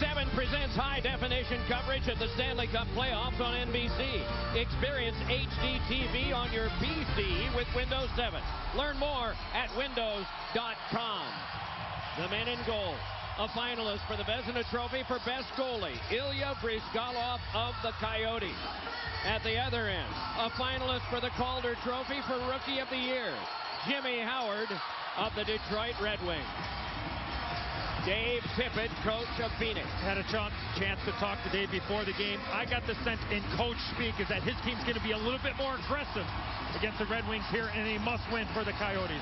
7 presents high-definition coverage of the Stanley Cup playoffs on NBC. Experience HD TV on your PC with Windows 7. Learn more at windows.com. The men in goal. A finalist for the Vezina Trophy for Best Goalie, Ilya Bryzgalov of the Coyotes. At the other end, a finalist for the Calder Trophy for Rookie of the Year, Jimmy Howard of the Detroit Red Wings. Dave Tippett, coach of Phoenix. Had a chance to talk the day before the game. I got the sense in coach speak is that his team's going to be a little bit more aggressive against the Red Wings here, and a must-win for the Coyotes.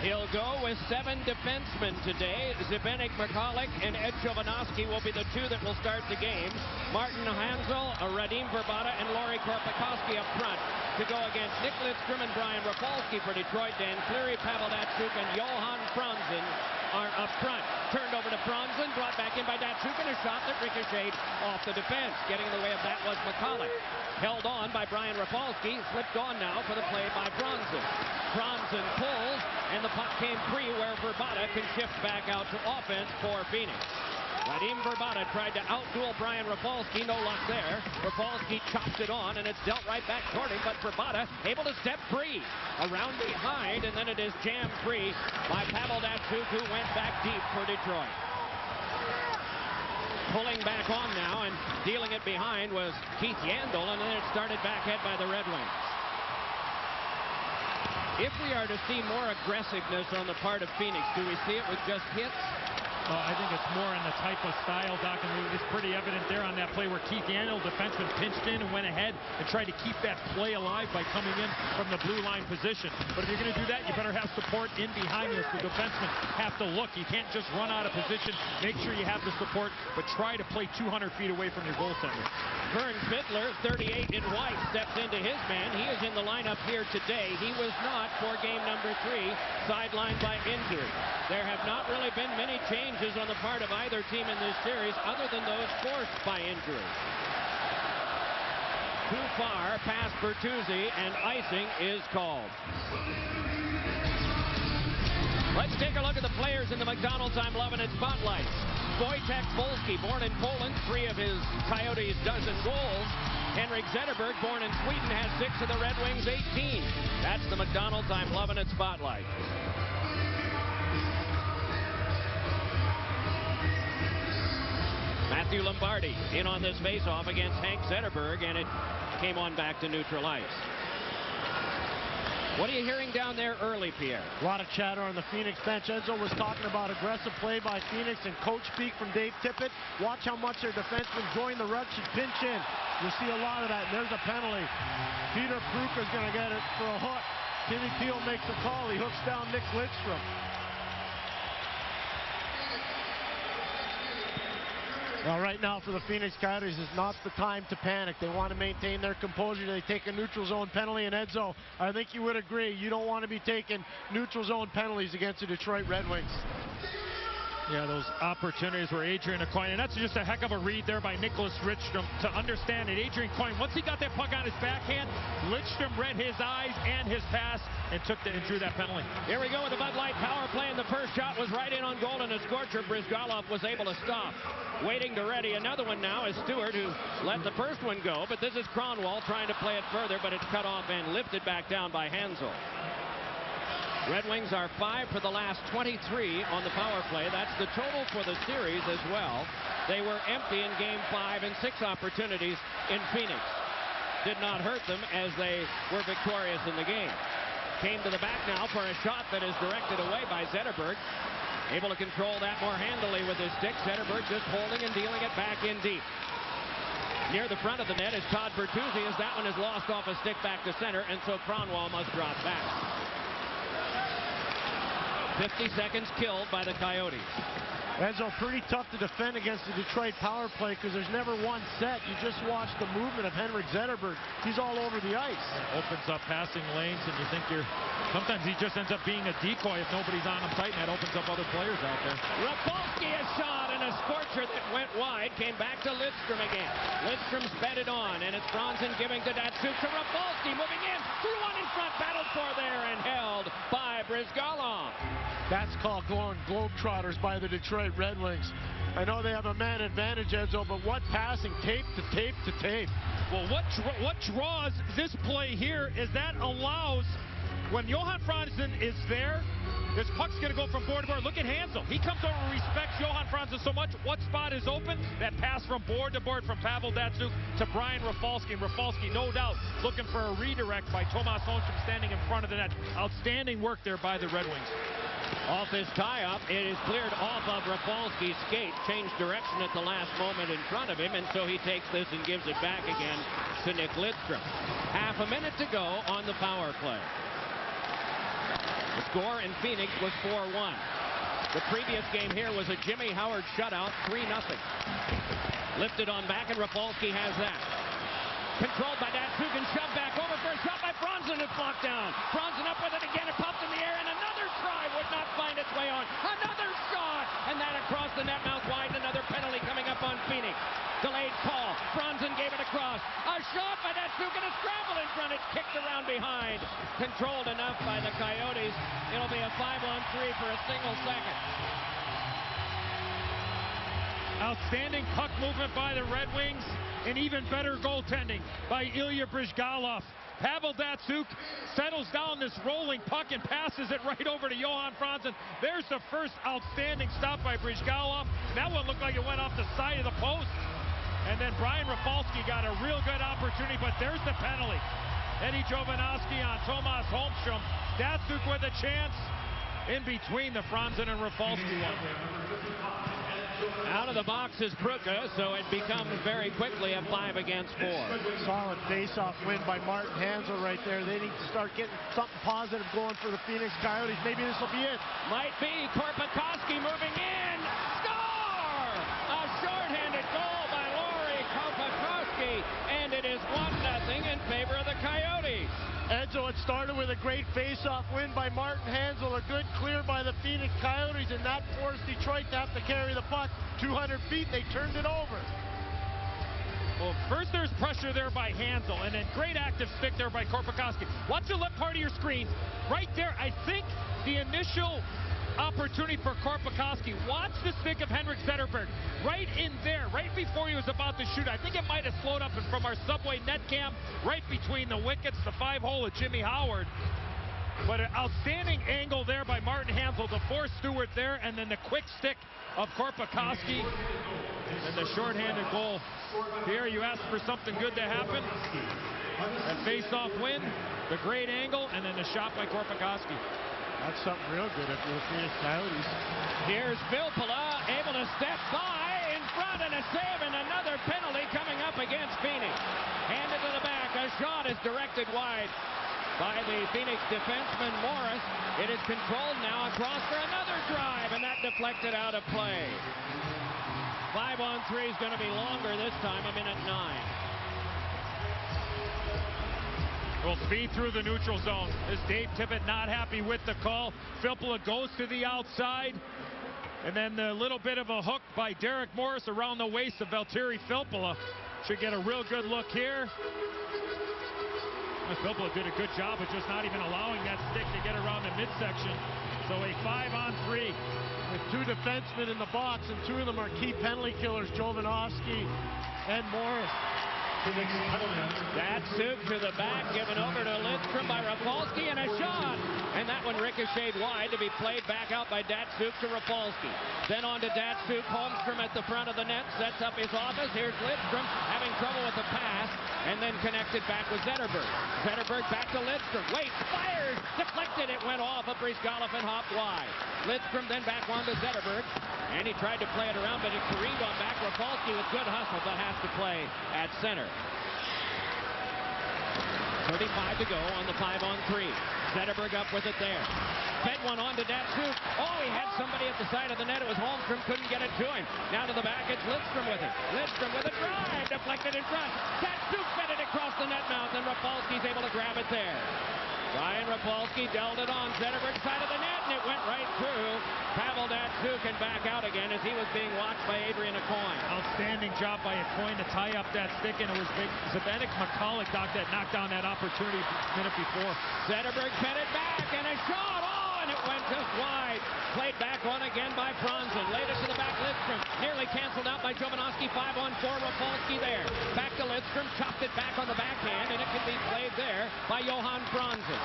He'll go with 7 defensemen today. Zbynek, McCulloch, and Ed Chovanovsky will be the 2 that will start the game. Martin Hansel, Radim Verbata, and Lauri Korpikoski up front to go against Nick Lidstrom and Brian Rafalski for Detroit. Dan Cleary, Pavel Datsyuk, and Johan Franzen are up front. Turned over to Franzen, brought back in by Datsyuk, and a shot that ricocheted off the defense. Getting in the way of that was McCulloch. Held on by Brian Rafalski, flipped on now for the play by Franzen. Franzen pulls, and the puck came free where Verbata can shift back out to offense for Phoenix. Radim Verbata tried to outduel Brian Rafalski, no luck there. Rafalski chopped it on, and it's dealt right back toward him, but Verbata able to step free. Around behind, and then it is jammed free by Pavel Datsyuk, who went back deep for Detroit. Pulling back on now and dealing it behind was Keith Yandel, and then it started back head by the Red Wings. If we are to see more aggressiveness on the part of Phoenix, do we see it with just hits? Well, I think it's more in the type of style, Doc, and it's pretty evident there on that play where Keith Yandel, defenseman, pinched in and went ahead and tried to keep that play alive by coming in from the blue line position. But if you're going to do that, you better have support in behind you, so the defensemen have to look. You can't just run out of position. Make sure you have the support, but try to play 200 feet away from your goaltender. Vern Fittler, 38 in white, steps into his man. He is in the lineup here today. He was not for game number 3, sidelined by injury. There have not really been many changes on the part of either team in this series other than those forced by injury. Too far past Bertuzzi, and icing is called. Let's take a look at the players in the McDonald's I'm Loving It spotlight. Wojtek Polski, born in Poland, 3 of his Coyotes' dozen goals. Henrik Zetterberg, born in Sweden, has 6 of the Red Wings' 18. That's the McDonald's I'm Loving It spotlight. Matthew Lombardi in on this faceoff against Hank Zetterberg, and it came on back to neutral ice. What are you hearing down there early, Pierre? A lot of chatter on the Phoenix bench. Enzo was talking about aggressive play by Phoenix and coach speak from Dave Tippett. Watch how much their defensemen join the rush and pinch in. You'll see a lot of that, and there's a penalty. Peter Pruka's going to get it for a hook. Timmy Peel makes a call. He hooks down Nick Lidstrom. Well, right now for the Phoenix Coyotes is not the time to panic. They want to maintain their composure. They take a neutral zone penalty, and Edzo, I think you would agree, you don't want to be taking neutral zone penalties against the Detroit Red Wings. Yeah, those opportunities where Adrian Coyne, and that's just a heck of a read there by Nicholas Lidstrom to understand that Adrian Coyne, once he got that puck on his backhand, Lidstrom read his eyes and his pass and drew that penalty. Here we go with the Bud Light power play, and the first shot was right in on goal, and a scorcher Bryzgalov was able to stop. Waiting to ready another one now is Stewart, who let the first one go, but this is Kronwall trying to play it further, but it's cut off and lifted back down by Hansel. Red Wings are 5 for the last 23 on the power play. That's the total for the series as well. They were empty in game 5 and 6 opportunities in Phoenix. Did not hurt them as they were victorious in the game. Came to the back now for a shot that is directed away by Zetterberg. Able to control that more handily with his stick. Zetterberg just holding and dealing it back in deep. Near the front of the net is Todd Bertuzzi as that one is lost off a stick back to center, and so Kronwall must drop back. 50 seconds killed by the Coyotes. Enzo, pretty tough to defend against the Detroit power play because there's never one set. You just watch the movement of Henrik Zetterberg. He's all over the ice. Opens up passing lanes, and you think sometimes he just ends up being a decoy if nobody's on him tight, and that opens up other players out there. Rafalski a shot, and a scorcher that went wide. Came back to Lidstrom again. Lidstrom sped it on, and it's Franzen giving to Datsyuk to Rafalski, moving in. 2-1 in front, battled for there, and held by Bryzgalov. That's called going Globetrotters by the Detroit Red Wings. I know they have a man advantage, Edzo, but what passing, tape to tape to tape. Well, what draws this play here is that allows, when Johan Franzen is there, this puck's going to go from board to board. Look at Hansel. He comes over and respects Johan Franzen so much. What spot is open? That pass from board to board from Pavel Datsyuk to Brian Rafalski. And Rafalski, no doubt, looking for a redirect by Tomas Holmstrom standing in front of the net. Outstanding work there by the Red Wings. Off this tie-up, it is cleared off of Rafalski's skate. Changed direction at the last moment in front of him, and so he takes this and gives it back again to Nick Lidstrom. Half a minute to go on the power play. The score in Phoenix was 4-1. The previous game here was a Jimmy Howard shutout, 3-0. Lifted on back, and Rafalski has that. Controlled by Datsyuk and shoved back over for a shot by Franzen. It's blocked down. Franzen up with it again. It popped in the air, and another try would not find its way on. Another shot, and that across the net mouth wide. Another penalty coming up on Phoenix. Delayed call. Franzen gave it across. A shot by Datsyuk and a scramble in front. It's kicked around behind. Controlled enough by the Coyotes. It'll be a 5-on-3 for a single second. Outstanding puck movement by the Red Wings, and even better goaltending by Ilya Bryzgalov. Pavel Datsyuk settles down this rolling puck and passes it right over to Johan Franzen. There's the first outstanding stop by Bryzgalov. That one looked like it went off the side of the post. And then Brian Rafalski got a real good opportunity, but there's the penalty. Eddie Jovanovski on Tomas Holmstrom. Datsyuk with a chance in between the Franzen and Rafalski one. Out of the box is Pruka, so it becomes very quickly a 5 against 4. Solid face-off win by Martin Hansel right there. They need to start getting something positive going for the Phoenix Coyotes. Maybe this will be it. Might be. Korpikoski moving in. Score! A shorthanded goal by Lauri Korpikoski, and it is 1-0 in favor of the Coyotes. Edzo, it started with a great face-off win by Martin Hansel, a good clear by the Phoenix Coyotes, and that forced Detroit to have to carry the puck 200 feet. They turned it over. Well, first there's pressure there by Hansel, and then great active stick there by Korpikoski. Watch the left part of your screen. Right there, I think the initial opportunity for Korpikoski. Watch the stick of Henrik Zetterberg. Right in there, right before he was about to shoot. I think it might have slowed up, and from our Subway net cam, right between the wickets, the 5-hole of Jimmy Howard. But an outstanding angle there by Martin Hansel to force Stewart there, and then the quick stick of Korpikoski, and the shorthanded goal. Here, you asked for something good to happen. A face-off win, the great angle, and then the shot by Korpikoski. That's something real good for the Phoenix Coyotes. Here's Vilpala able to step by in front, and a save, and another penalty coming up against Phoenix. Handed to the back. A shot is directed wide by the Phoenix defenseman Morris. It is controlled now across for another drive, and that deflected out of play. 5-on-3 is going to be longer this time, 1:09. Well, speed through the neutral zone. Is Dave Tippett not happy with the call? Filppula goes to the outside. And then the little bit of a hook by Derek Morris around the waist of Valtteri Filppula. Should get a real good look here. Filppula did a good job of just not even allowing that stick to get around the midsection. So a 5-on-3. With 2 defensemen in the box, and 2 of them are key penalty killers, Jovanovski and Morris. Datsyuk to the back, given over to Lidstrom by Rafalski, and a shot. And that one ricocheted wide to be played back out by Datsyuk to Rafalski. Then on to Datsyuk. Holmstrom at the front of the net, sets up his office. Here's Lidstrom having trouble with the pass, and then connected back with Zetterberg. Zetterberg back to Lidstrom. Waits, fires, deflected. It went off of Bryzgalov and hopped wide. Lidstrom then back on to Zetterberg, and he tried to play it around, but it careened on back. Rafalski with good hustle, but has to play at center. 35 to go on the 5-on-3. Zetterberg up with it there. Fed one on to Datsyuk. Oh, he had somebody at the side of the net. It was Holmstrom, couldn't get it to him. Now to the back, it's Lidstrom with it. Lidstrom with a drive, deflected in front. Datsyuk fed it across the net mouth, and Rafalski's able to grab it there. Ryan Rafalski dealt it on Zetterberg's side of the net, and it went right through Pavel Datsyuk and back out again as he was being watched by Adrian Aucoin. Outstanding job by Aucoin to tie up that stick, and it was big Zbynek McCulloch that knocked down that opportunity a minute before. Zetterberg fed it back, and a shot, oh, and it went just wide. Played back on again by Franzen. Laid it to the back, Lidstrom nearly Rafalski, 5-on-4. Rafalski there. Back to Lidstrom, chopped it back on the backhand, and it can be played there by Johan Franzen.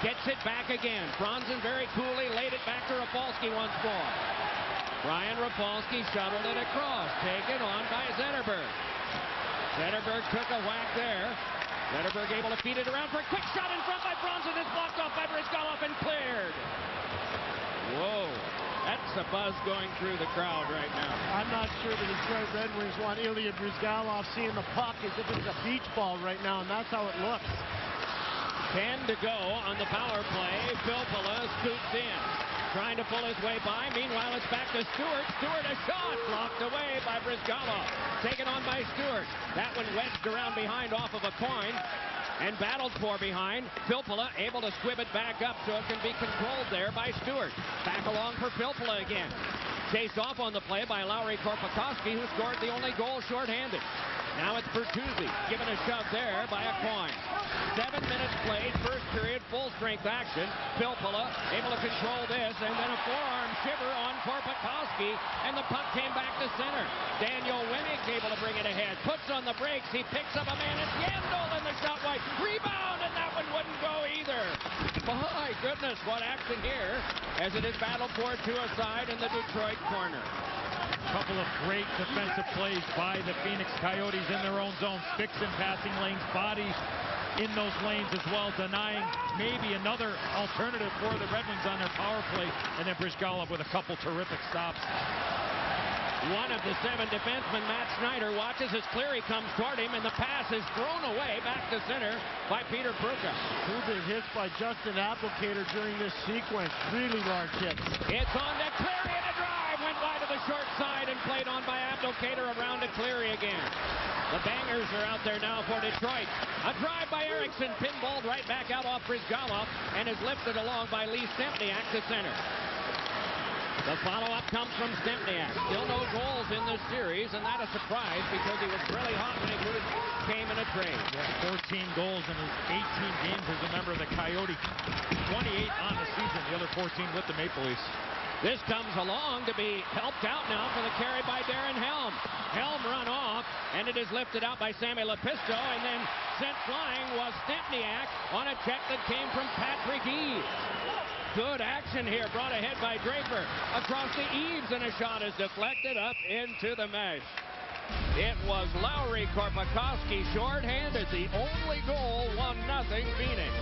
Gets it back again. Franzen very coolly laid it back to Rafalski once more. Brian Rafalski shuttled it across. Taken on by Zetterberg. Zetterberg took a whack there. Zetterberg able to feed it around for a quick shot in front by Franzen. It's blocked off by Bryzgalov and cleared. Whoa. That's a buzz going through the crowd right now. I'm not sure the Detroit Red Wings want Ilya Bryzgalov seeing the puck as if it's a beach ball right now, and that's how it looks. 10 to go on the power play. Filppula scoots in, trying to pull his way by. Meanwhile, it's back to Stewart. Stewart, a shot blocked away by Bryzgalov. Taken on by Stewart. That one wedged around behind off of a coin and battled for behind. Filppula able to squib it back up so it can be controlled there by Stewart. Back along for Filppula again. Chased off on the play by Lauri Korpikoski, who scored the only goal shorthanded. Now it's Bertuzzi, given a shove there by a coin. 7 minutes played, first period, full-strength action. Filppula able to control this, and then a forearm shiver on Korpikoski, and the puck came back to center. Daniel Winnick able to bring it ahead, puts on the brakes, he picks up a man, it's Yandel, and the shot wide. Rebound, and that one wouldn't go either. My goodness, what action here, as it is battled for to a side in the Detroit corner. Couple of great defensive plays by the Phoenix Coyotes in their own zone. Fixing passing lanes, bodies in those lanes as well, denying maybe another alternative for the Red Wings on their power play. And then Bryzgalov with a couple terrific stops. One of the 7 defensemen, Matt Snyder, watches as Cleary comes toward him, and the pass is thrown away back to center by Peter Pruka. 2 big hits by Justin Applicator during this sequence. Really large hits. It's on to Cleary, and a drive went wide to the short side and played on by Applicator around to Cleary again. The bangers are out there now for Detroit. A drive by Eriksson, pinballed right back out off Bryzgalov, and is lifted along by Lee Stempniak to center. The follow-up comes from Stempniak. Still no goals in this series, and that a surprise because he was really hot when he first came in a trade. Yeah, 14 goals in his 18 games as a member of the Coyotes. 28 on the season, the other 14 with the Maple Leafs. This comes along to be helped out now for the carry by Darren Helm. Helm run off, and it is lifted out by Sammy Lepisto, and then sent flying was Stempniak on a check that came from Patrick Eaves. Good action here, brought ahead by Draper. Across the Eaves, and a shot is deflected up into the mesh. It was Lauri Korpikoski shorthanded. The only goal, 1-0 Phoenix.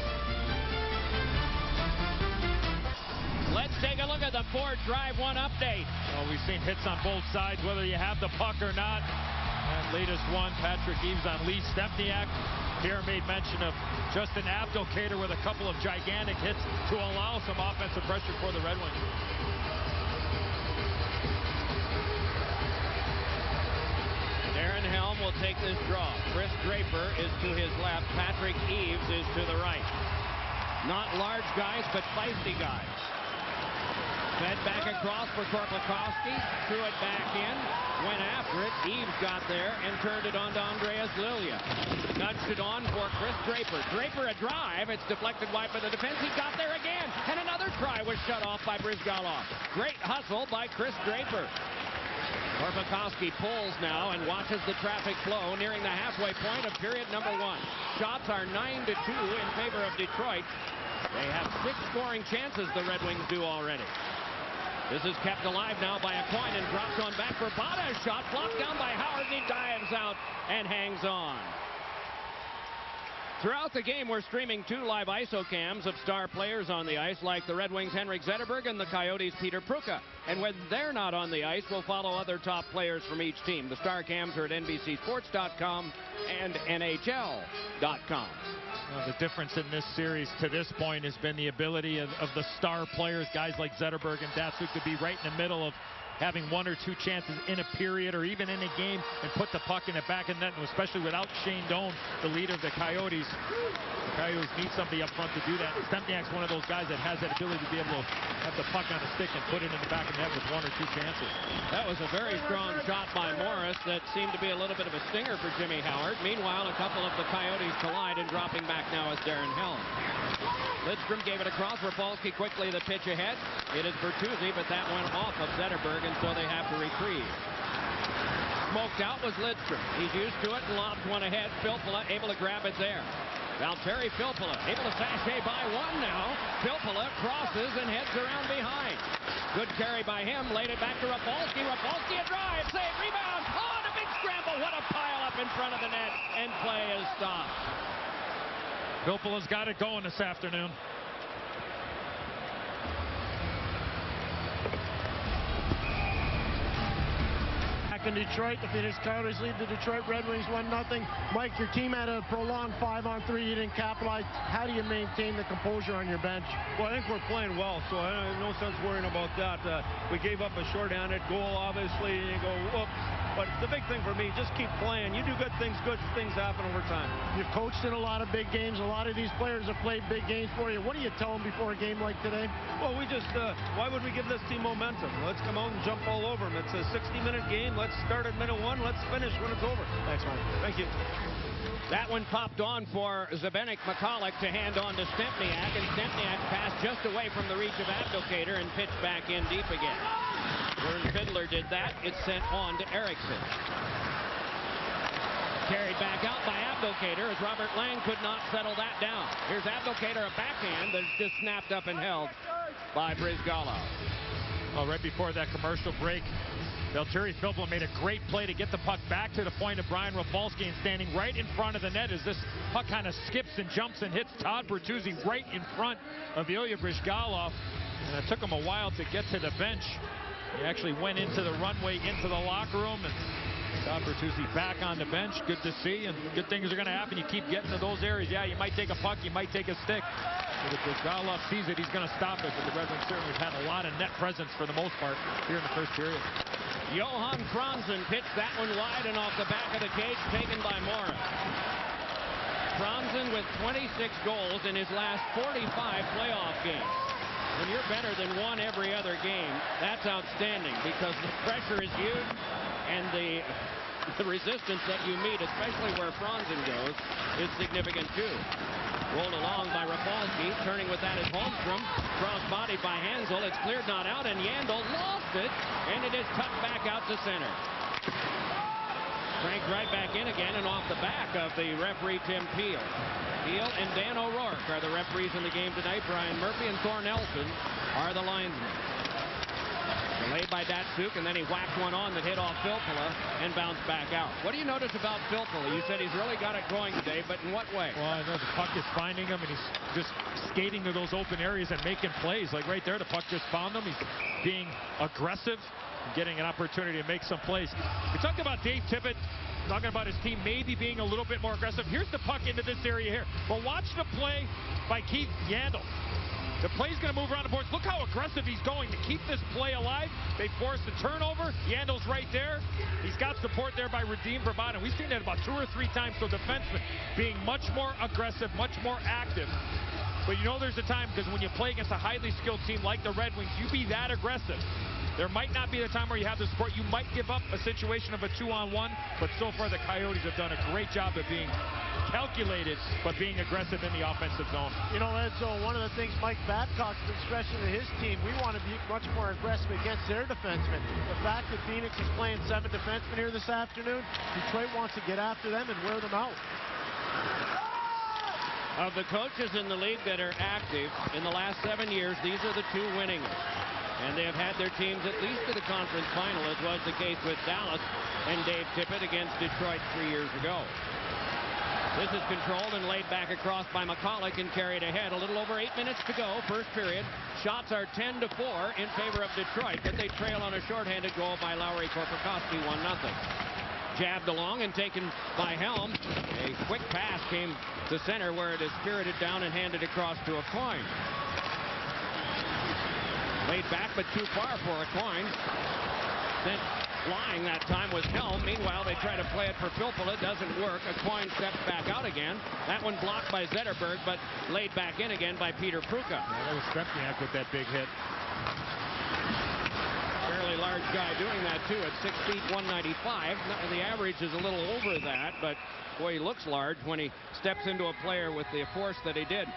Let's take a look at the Ford Drive 1 update. Well, we've seen hits on both sides, whether you have the puck or not. That latest one, Patrick Eaves on Lee Stempniak. Pierre made mention of Justin Applicator with a couple of gigantic hits to allow some offensive pressure for the Red Wings. Darren Helm will take this draw. Chris Draper is to his left. Patrick Eaves is to the right. Not large guys, but feisty guys. Fed back across for Korpikoski. Threw it back in. Went after it. Eaves got there and turned it on to Andreas Lilja. Nudged it on for Chris Draper. Draper a drive. It's deflected wide by the defense. He got there again. And another try was shut off by Bryzgalov. Great hustle by Chris Draper. Korpikoski pulls now and watches the traffic flow nearing the halfway point of period number 1. Shots are 9-2 in favor of Detroit. They have 6 scoring chances, the Red Wings do already. This is kept alive now by a coin and dropped on back for Bada. Shot blocked down by Howard, and he dives out and hangs on. Throughout the game, we're streaming 2 live ISO cams of star players on the ice, like the Red Wings' Henrik Zetterberg and the Coyotes' Peter Pruka. And when they're not on the ice, we'll follow other top players from each team. The star cams are at NBCSports.com and NHL.com. Well, the difference in this series to this point has been the ability of the star players, guys like Zetterberg and Datsuk, to be right in the middle of having 1 or 2 chances in a period or even in a game and put the puck in the back of net, and especially without Shane Doan, the leader of the Coyotes. The Coyotes need somebody up front to do that. Stempniak's one of those guys that has that ability to be able to have the puck on a stick and put it in the back of the net with 1 or 2 chances. That was a very strong shot by Morris that seemed to be a little bit of a stinger for Jimmy Howard. Meanwhile, a couple of the Coyotes collide, and dropping back now is Darren Helm. Lidstrom gave it across. Rafalski quickly the pitch ahead. It is Bertuzzi, but that went off of Zetterberg, and so they have to retrieve. smoked out was Lidstrom. He's used to it and lobs one ahead. Filppula able to grab it there. Valtteri Filppula able to sashay by one now. Filppula crosses and heads around behind. Good carry by him. Laid it back to Rafalski. Rafalski a drive. Save. Rebound. Oh, and a big scramble. What a pile up in front of the net. And play is stopped. Filppula's got it going this afternoon. In Detroit, the Phoenix Coyotes lead the Detroit Red Wings 1-0. Mike, your team had a prolonged 5-on-3. You didn't capitalize. How do you maintain the composure on your bench? Well, I think we're playing well, so I have no sense worrying about that. We gave up a shorthanded goal, obviously, and you go, whoops. But the big thing for me, just keep playing. You do good things happen over time. You've coached in a lot of big games. A lot of these players have played big games for you. What do you tell them before a game like today? Well, we just, why would we give this team momentum? Let's come out and jump all over them. It's a 60-minute game. Let's start at minute 1. Let's finish when it's over. Thanks, Mike. Thank you. That one popped on for Zbynek McCulloch to hand on to Stempniak, and Stempniak passed just away from the reach of Abdelkader and pitched back in deep again. Vern Fiddler did that. It's sent on to Eriksson. Carried back out by Abdelkader as Robert Lang could not settle that down. Here's Abdelkader, a backhand that's just snapped up and held by Brizgalov. Well, right before that commercial break, Valtteri Filppula made a great play to get the puck back to the point of Brian Rafalski, and standing right in front of the net as this puck kind of skips and jumps and hits Todd Bertuzzi right in front of Ilya Brizgalov. And it took him a while to get to the bench. He actually went into the runway, into the locker room, and Todd Bertuzzi back on the bench. Good to see, and good things are going to happen. You keep getting to those areas. Yeah, you might take a puck, you might take a stick. But if Brizgalov sees it, he's going to stop it. But the Red Wings certainly have had a lot of net presence for the most part here in the first period. Johan Franzen pitched that one wide and off the back of the cage, taken by Morris. Franzen with 26 goals in his last 45 playoff games. When you're better than one every other game, that's outstanding because the pressure is huge and the resistance that you meet, especially where Franzen goes, is significant too. Rolled along by Rafalski, turning with that is Holmstrom. Cross-bodied by Hansel. It's cleared not out, and Yandel lost it, and it is tucked back out to center. Cranked right back in again, and off the back of the referee Tim Peel. Peel and Dan O'Rourke are the referees in the game tonight. Brian Murphy and Thor Nelson are the linesmen. Delayed by Datsuk, and then he whacked one on that hit off Filppula and bounced back out. What do you notice about Filppula? You said he's really got it going today, but in what way? Well, I know the puck is finding him, and he's just skating to those open areas and making plays. Like right there, the puck just found him. He's being aggressive, getting an opportunity to make some plays. We talked about Dave Tippett, talking about his team maybe being a little bit more aggressive. Here's the puck into this area here. Well, watch the play by Keith Yandel. The play's going to move around the boards. Look how aggressive he's going to keep this play alive. They force the turnover. Yandel's right there. He's got support there by Radim Verbata. We've seen that about 2 or 3 times. So defensemen being much more aggressive, much more active. But you know there's a time, because when you play against a highly skilled team like the Red Wings, you be that aggressive. There might not be the time where you have the support. You might give up a situation of a 2-on-1, but so far the Coyotes have done a great job of being calculated, but being aggressive in the offensive zone. You know, Edzo, one of the things Mike Babcock's been stressing to his team, we want to be much more aggressive against their defensemen. The fact that Phoenix is playing 7 defensemen here this afternoon, Detroit wants to get after them and wear them out. Of the coaches in the league that are active in the last 7 years, these are the 2 winning ones. And they have had their teams at least to the conference final, as was the case with Dallas and Dave Tippett against Detroit 3 years ago. This is controlled and laid back across by McCulloch and carried ahead. A little over 8 minutes to go, first period. Shots are 10-4 in favor of Detroit, but they trail on a shorthanded goal by Lowry Korpikoski, 1-0. Jabbed along and taken by Helm. A quick pass came to center where it is spirited down and handed across to a Coin. Laid back, but too far for a Coin. Sent flying that time was Helm. Meanwhile, they try to play it for Filppula. Doesn't work. A Coin steps back out again. That one blocked by Zetterberg, but laid back in again by Peter Pruka. Yeah, that was Stempniak with that big hit. Fairly large guy doing that, too, at 6 feet, 195. The average is a little over that, but boy, he looks large when he steps into a player with the force that he did.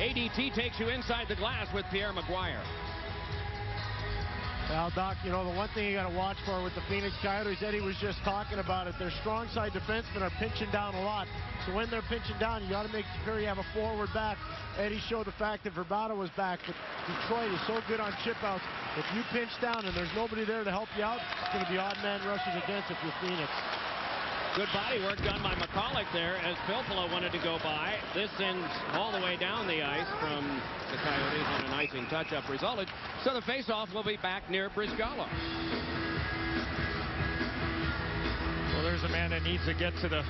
ADT takes you inside the glass with Pierre Maguire. Well, Doc, you know, the one thing you got to watch for with the Phoenix Coyotes, Eddie was just talking about it, their strong side defensemen are pinching down a lot. So when they're pinching down, you got to make sure you have a forward back. Eddie showed the fact that Verbata was back, but Detroit is so good on chip outs. If you pinch down and there's nobody there to help you out, it's going to be odd man rushes against if you're Phoenix. Good body work done by McCulloch there as Filppula wanted to go by. This sends all the way down the ice from the Coyotes, and an icing touch-up resulted. So the face-off will be back near Brizgallo. Well, there's a man that needs to get to the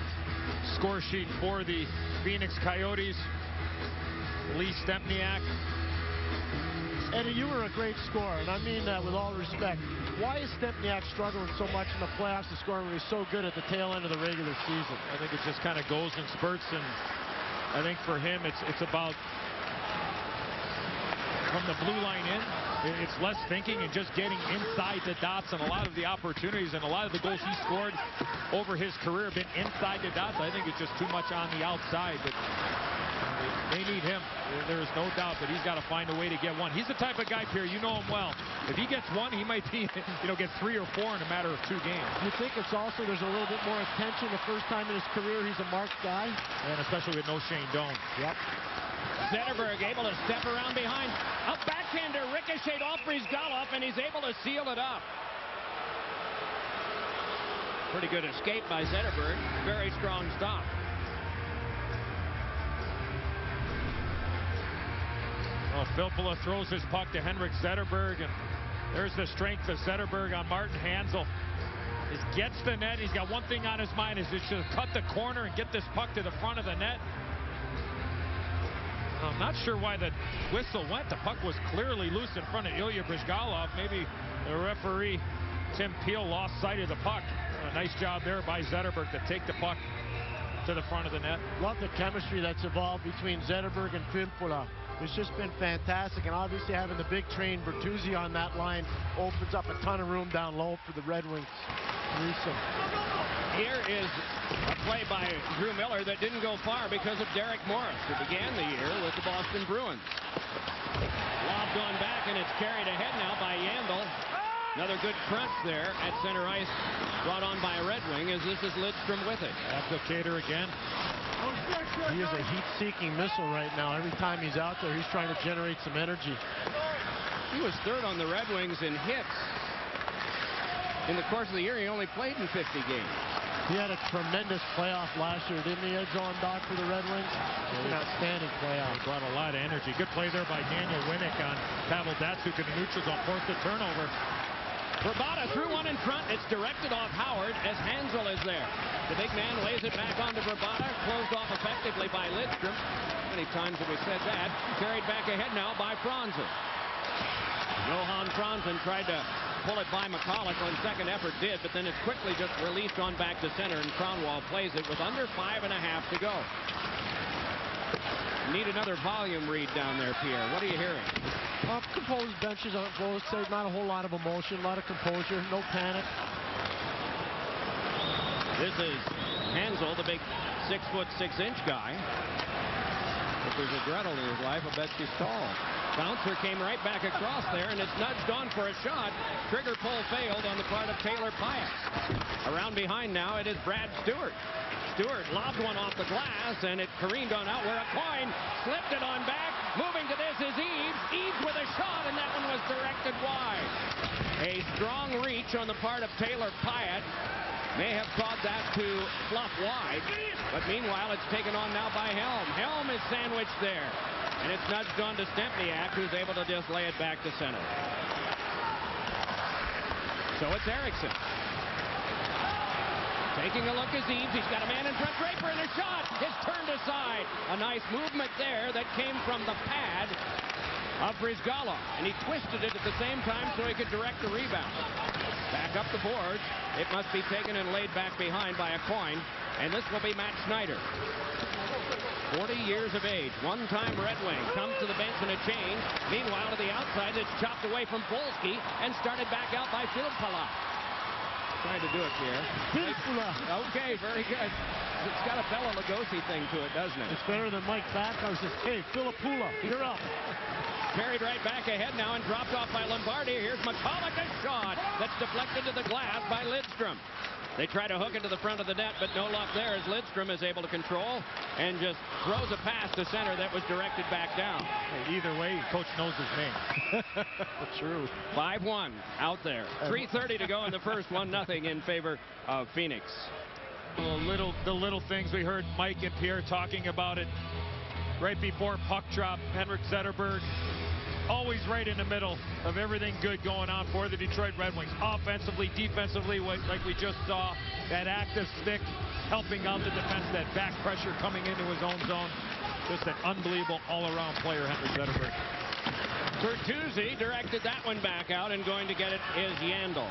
score sheet for the Phoenix Coyotes. Lee Stempniak. Eddie, you were a great scorer, and I mean that with all respect. Why is Stempniak struggling so much in the playoffs to score when he's so good at the tail end of the regular season? I think it just kind of goes in spurts, and I think for him it's about from the blue line in. It's less thinking and just getting inside the dots, and a lot of the opportunities and a lot of the goals he scored over his career have been inside the dots. I think it's just too much on the outside, but they need him. There is no doubt that he's got to find a way to get one. He's the type of guy, Pierre, you know him well. If he gets one, he might be, get 3 or 4 in a matter of 2 games. You think it's also there's a little bit more attention the first time in his career he's a marked guy? And especially with no Shane Doan. Yep. Zetterberg able to step around behind. A backhander ricocheted off Brizgallo, and he's able to seal it up. Pretty good escape by Zetterberg. Very strong stop. Well, Filppula throws his puck to Henrik Zetterberg, and there's the strength of Zetterberg on Martin Hanzal. He gets the net. He's got one thing on his mind, is to cut the corner and get this puck to the front of the net. I'm not sure why the whistle went. The puck was clearly loose in front of Ilya Brizgalov. Maybe the referee, Tim Peel, lost sight of the puck. A nice job there by Zetterberg to take the puck to the front of the net. Love the chemistry that's evolved between Zetterberg and Filppula. It's just been fantastic, and obviously having the big train Bertuzzi on that line opens up a ton of room down low for the Red Wings. Here is a play by Drew Miller that didn't go far because of Derek Morris, who began the year with the Boston Bruins. Lobbed on back, and it's carried ahead now by Yandel. Another good crunch there at center ice, brought on by a Red Wing, as this is Lidstrom with it. Applicator again. He is a heat-seeking missile right now. Every time he's out there, he's trying to generate some energy. He was third on the Red Wings in hits. In the course of the year, he only played in 50 games. He had a tremendous playoff last year, didn't he, John Doc, for the Red Wings? An outstanding playoff. He brought a lot of energy. Good play there by Daniel Winnick on Pavel Datsyuk in the neutral zone. Forced a turnover. Verbata threw one in front. It's directed off Howard as Hanzal is there. The big man lays it back onto Verbata. Closed off effectively by Lidstrom. How many times have we said that? Carried back ahead now by Franzen. Johan Franzen tried to pull it by McCulloch on second effort, did, but then it's quickly just released on back to center, and Kronwall plays it with under 5.5 to go. Need another volume read down there, Pierre. What are you hearing? Composed benches on both sides, not a whole lot of emotion, a lot of composure, no panic. This is Hanzal, the big 6'6" guy. If there's a Gretel in his life, I bet she's tall. Bouncer came right back across there, and it's nudged on for a shot. Trigger pull failed on the part of Taylor Pyatt. Around behind now, it is Brad Stewart. Stewart lobbed one off the glass, and it careened on out where a coin slipped it on back. Moving to this is Eaves. Eaves with a shot, and that one was directed wide. A strong reach on the part of Taylor Pyatt may have caused that to fluff wide, but meanwhile it's taken on now by Helm. Helm is sandwiched there, and it's nudged on to Stempniak, who's able to just lay it back to center. So it's Eriksson. Taking a look is Eaves. He's got a man in front. Draper, and a shot is turned aside. A nice movement there that came from the pad of Brizgallo, and he twisted it at the same time so he could direct the rebound. Back up the boards. It must be taken and laid back behind by a coin, and this will be Matt Schneider. 40 years of age, one-time Red Wing, comes to the bench in a change. Meanwhile, to the outside, it's chopped away from Polsky and started back out by Filppula. Trying to do it, Pierre. Filipula. Okay, very good. It's got a Bela Lugosi thing to it, doesn't it? It's better than Mike Bathurst. Hey, Filipula, you're up. Carried right back ahead now and dropped off by Lombardi. Here's McCulloch, a shot that's deflected to the glass by Lidstrom. They try to hook it to the front of the net, but no luck there as Lidstrom is able to control and just throws a pass to center that was directed back down. Hey, either way, coach knows his name. True. 5-1 out there. 3:30 to go in the first. 1-0 in favor of Phoenix. The little things we heard Mike and Pierre talking about it right before puck drop. Henrik Zetterberg always right in the middle of everything good going on for the Detroit Red Wings. Offensively, defensively, like we just saw, that active stick helping out the defense, that back pressure coming into his own zone. Just an unbelievable all-around player, Henrik Zetterberg. Bertuzzi directed that one back out, and going to get it is Yandel.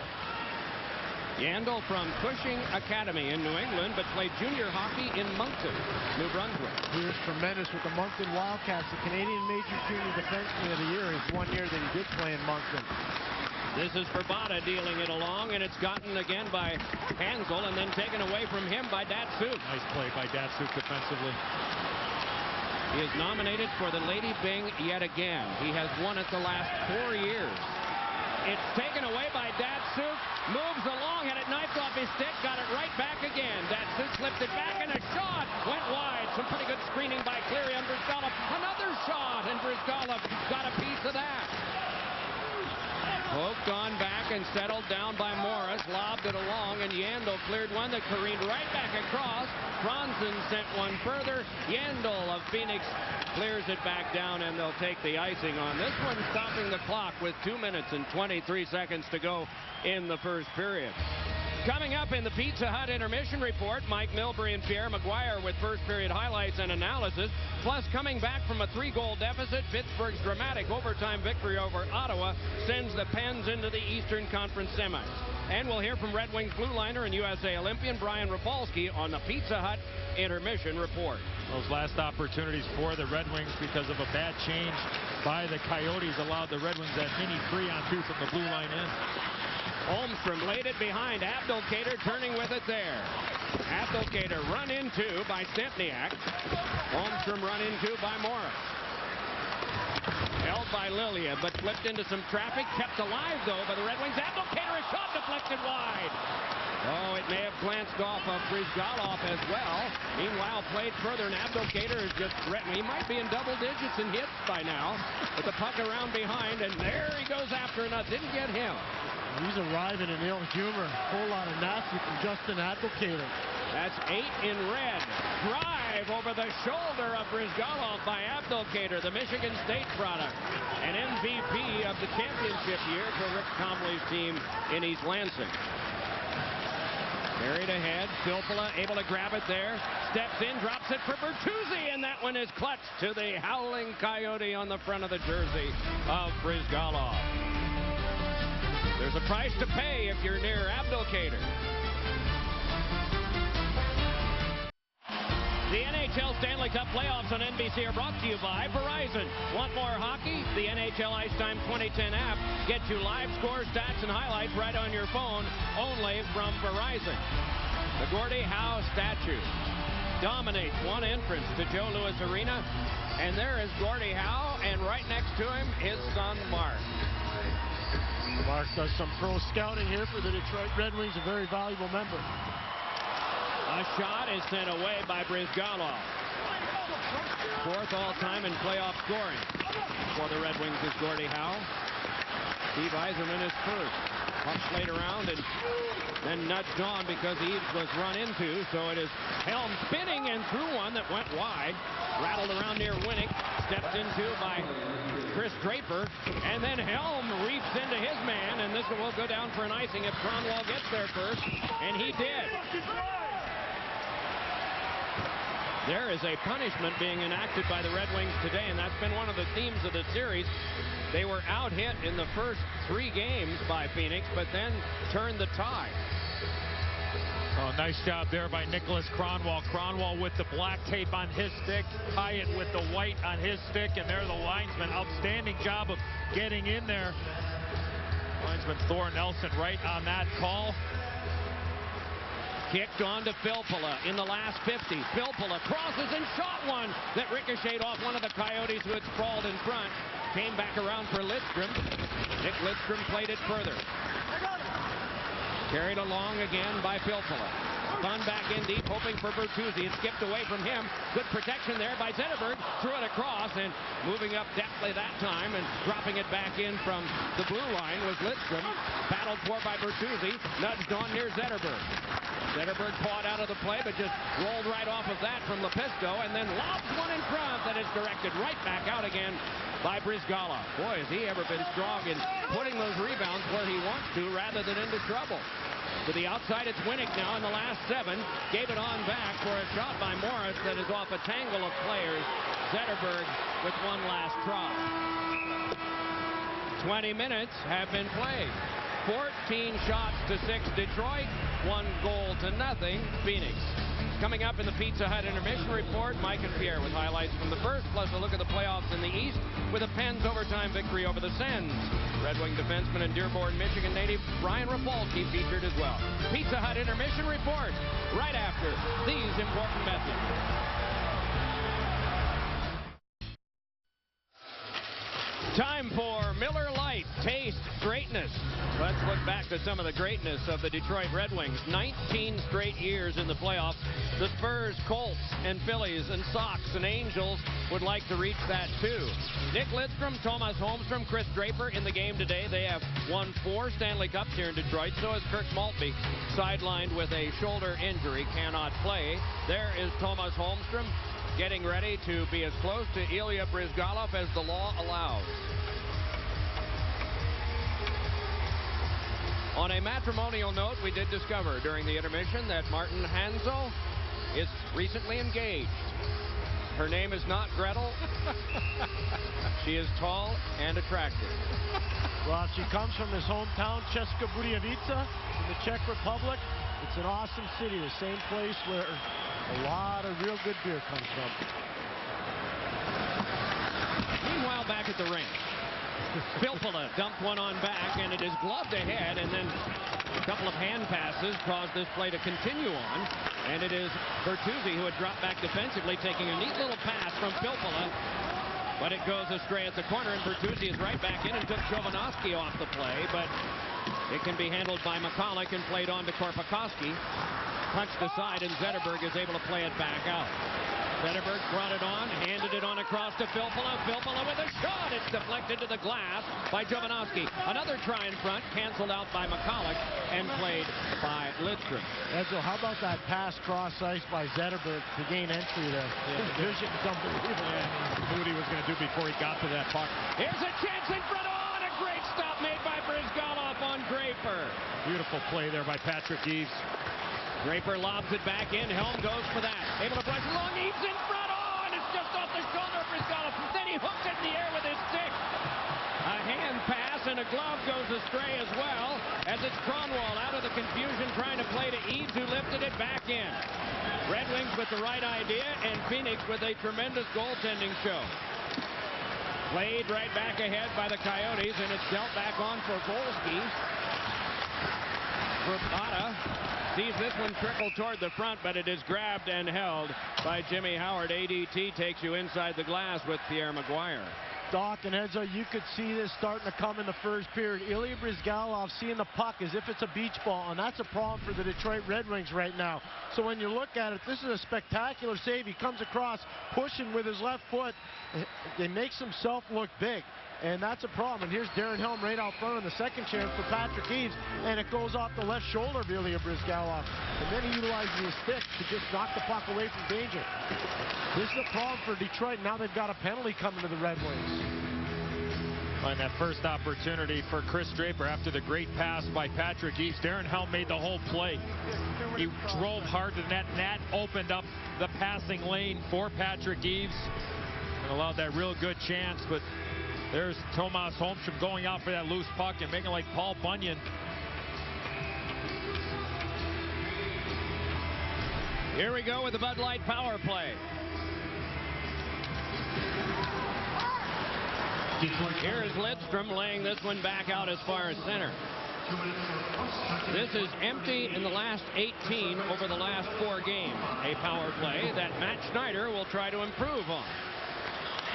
Yandel from Cushing Academy in New England, but played junior hockey in Moncton, New Brunswick. He was tremendous with the Moncton Wildcats, the Canadian Major Junior Defenseman of the Year. His 1 year that he did play in Moncton. This is Verbata dealing it along, and it's gotten again by Hansel, and then taken away from him by Datsuk. Nice play by Datsuk defensively. He is nominated for the Lady Byng yet again. He has won it the last 4 years. It's taken away by Datsuk. Moves along, had it knifed off his stick, got it right back again. Datsuk slipped it back, and a shot went wide. Some pretty good screening by Cleary on Brizgalov. Another shot, and Brizgalov got a piece of that. Poked on back and settled down by Morris. Lobbed it along, and Yandel cleared one that careened right back across. Franzen sent one further. Yandel of Phoenix clears it back down, and they'll take the icing on this one, stopping the clock with 2 minutes and 23 seconds to go in the first period. Coming up in the Pizza Hut intermission report, Mike Milbury and Pierre Maguire with first period highlights and analysis. Plus, coming back from a 3-goal deficit, Pittsburgh's dramatic overtime victory over Ottawa sends the Pens into the Eastern Conference semis. And we'll hear from Red Wings blue liner and USA Olympian Brian Rafalski on the Pizza Hut intermission report. Those last opportunities for the Red Wings because of a bad change by the Coyotes allowed the Red Wings that mini 3-on-2 from the blue line in. Holmstrom laid it behind Abdelkader, turning with it there. Abdelkader run into by Stempniak. Holmstrom run into by Morris. Held by Lilia, but flipped into some traffic. Kept alive, though, by the Red Wings. Abdelkader, a shot deflected wide. Oh, it may have glanced off of Brizgalov as well. Meanwhile, played further, and Abdelkader is just threatening. He might be in double digits in hits by now. With the puck around behind, and there he goes after it. Didn't get him. He's arriving in ill humor. Whole lot of nasty from Justin Abdelkader. That's 8 in red. Drive over the shoulder of Brizgalov by Abdelkader, the Michigan State product. An MVP of the championship year for Rick Comley's team in East Lansing. Carried ahead. Filppula able to grab it there. Steps in, drops it for Bertuzzi, and that one is clutched to the Howling Coyote on the front of the jersey of Brizgalov. There's a price to pay if you're near Abdelkader. The NHL Stanley Cup playoffs on NBC are brought to you by Verizon. Want more hockey? The NHL Ice Time 2010 app gets you live scores, stats, and highlights right on your phone, only from Verizon. The Gordie Howe statue dominates one entrance to Joe Louis Arena, and there is Gordie Howe, and right next to him, his son Mark. Mark does some pro scouting here for the Detroit Red Wings, a very valuable member. A shot is sent away by Brizgalov. Fourth all-time in playoff scoring for the Red Wings is Gordie Howe. Steve Yzerman is first. Puck played around and then nudged on because Eaves was run into, so it is Helm spinning and threw one that went wide. Rattled around near Winnick. Stepped into by Chris Draper, and then Helm reaps into his man, and this will go down for an icing if Cronwall gets there first, and he did. There is a punishment being enacted by the Red Wings today, and that's been one of the themes of the series. They were out-hit in the first 3 games by Phoenix, but then turned the tide. Oh, nice job there by Nicholas Cronwall. Cronwall with the black tape on his stick, Hyatt with the white on his stick, and they're the linesman. Outstanding job of getting in there. Linesman Thor Nelson right on that call. Kicked on to Filppula in the last 50. Filppula crosses and shot one that ricocheted off one of the Coyotes who had sprawled in front. Came back around for Lidstrom. Nick Lidstrom played it further. Carried along again by Filppula. Spun back in deep, hoping for Bertuzzi. It skipped away from him. Good protection there by Zetterberg. Threw it across, and moving up deftly that time and dropping it back in from the blue line was Lidstrom. Battled for by Bertuzzi. Nudged on near Zetterberg. Zetterberg caught out of the play, but just rolled right off of that from Lepisto, and then lobs one in front that is directed right back out again by Bryzgalov. Boy, has he ever been strong in putting those rebounds where he wants to rather than into trouble. To the outside, it's Winnick now in the last 7. Gave it on back for a shot by Morris that is off a tangle of players. Zetterberg with one last try. 20 minutes have been played. 14 shots to 6 Detroit, 1 goal to nothing Phoenix. Coming up in the Pizza Hut intermission report, Mike and Pierre with highlights from the first, plus a look at the playoffs in the East with a Pens overtime victory over the Sens. Red Wing defenseman and Dearborn, Michigan native Brian Rafalski featured as well. Pizza Hut intermission report right after these important messages. Time for Miller Lite. Taste greatness. Let's look back to some of the greatness of the Detroit Red Wings. 19 straight years in the playoffs. The Spurs, Colts, and Phillies, and Sox, and Angels would like to reach that too. Nick Lidstrom, Thomas Holmstrom, Chris Draper in the game today. They have won 4 Stanley Cups here in Detroit. So is Kirk Maltby, sidelined with a shoulder injury, cannot play. There is Thomas Holmstrom, getting ready to be as close to Ilya Bryzgalov as the law allows. On a matrimonial note, we did discover during the intermission that Martin Hansel is recently engaged. Her name is not Gretel. She is tall and attractive. Well, she comes from his hometown, Česká Budějovice, in the Czech Republic. It's an awesome city, the same place where a lot of real good beer comes from. Meanwhile, back at the rink, Filppula dumped one on back, and it is gloved ahead, and then a couple of hand passes caused this play to continue on, and it is Bertuzzi who had dropped back defensively, taking a neat little pass from Filppula, but it goes astray at the corner, and Bertuzzi is right back in and took Jovanovski off the play, but it can be handled by McCulloch and played on to Korpikoski. Punched aside, and Zetterberg is able to play it back out. Zetterberg brought it on, handed it on across to Filppula. Filppula with a shot. It's deflected to the glass by Jovanovski. Another try in front, canceled out by McCulloch and played by Lidstrom. Edzo, how about that pass cross ice by Zetterberg to gain entry there? His vision is unbelievable. Knew what he was going to do before he got to that puck. Here's a chance in front. On a great stop made by Bryzgalov on Draper. Beautiful play there by Patrick Eaves. Draper lobs it back in. Helm goes for that. Able to brush along. Eaves in front. Oh, and it's just off the shoulder of Bryzgalov. Then he hooks it in the air with his stick. A hand pass and a glove goes astray as well, as it's Kronwall out of the confusion trying to play to Eaves, who lifted it back in. Red Wings with the right idea, and Phoenix with a tremendous goaltending show. Played right back ahead by the Coyotes, and it's dealt back on for Volsky. Rapata sees this one trickle toward the front, but it is grabbed and held by Jimmy Howard. ADT takes you inside the glass with Pierre Maguire. Doc and Edzo, you could see this starting to come in the first period. Ilya Bryzgalov seeing the puck as if it's a beach ball, and that's a problem for the Detroit Red Wings right now. So when you look at it, this is a spectacular save. He comes across, pushing with his left foot. It makes himself look big, and that's a problem. And here's Darren Helm right out front on the second chance for Patrick Eaves, and it goes off the left shoulder of Ilya Bryzgalov. And then he utilizes his stick to just knock the puck away from danger. This is a problem for Detroit. Now they've got a penalty coming to the Red Wings. On that first opportunity for Chris Draper after the great pass by Patrick Eaves, Darren Helm made the whole play. He drove hard to the net, and that opened up the passing lane for Patrick Eaves and allowed that real good chance. But there's Thomas Holmstrom going out for that loose puck and making like Paul Bunyan. Here we go with the Bud Light power play. Here is Lidstrom laying this one back out as far as center. This is empty in the last 18 over the last 4 games. A power play that Matt Schneider will try to improve on.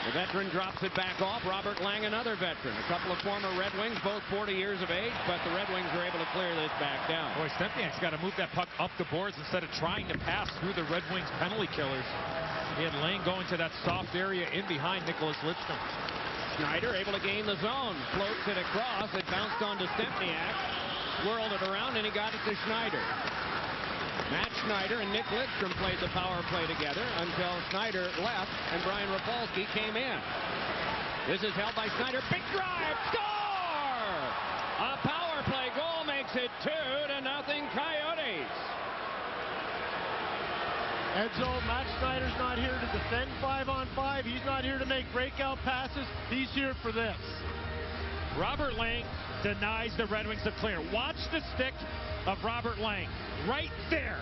The veteran drops it back off. Robert Lang, another veteran. A couple of former Red Wings, both 40 years of age, but the Red Wings were able to clear this back down. Boy, Stempniak's got to move that puck up the boards instead of trying to pass through the Red Wings penalty killers. He had Lang going to that soft area in behind Nicholas Lidstrom. Schneider able to gain the zone. Floats it across. It bounced onto Stempniak. Swirled it around, and he got it to Schneider. Matt Schneider and Nick Lidstrom played the power play together until Schneider left and Brian Rapolsky came in. This is held by Schneider. Big drive. Score! A power play goal makes it 2-0 Coyotes. Edzo, Matt Schneider's not here to defend 5-on-5. He's not here to make breakout passes. He's here for this. Robert Lang denies the Red Wings a clear. Watch the stick of Robert Lang right there.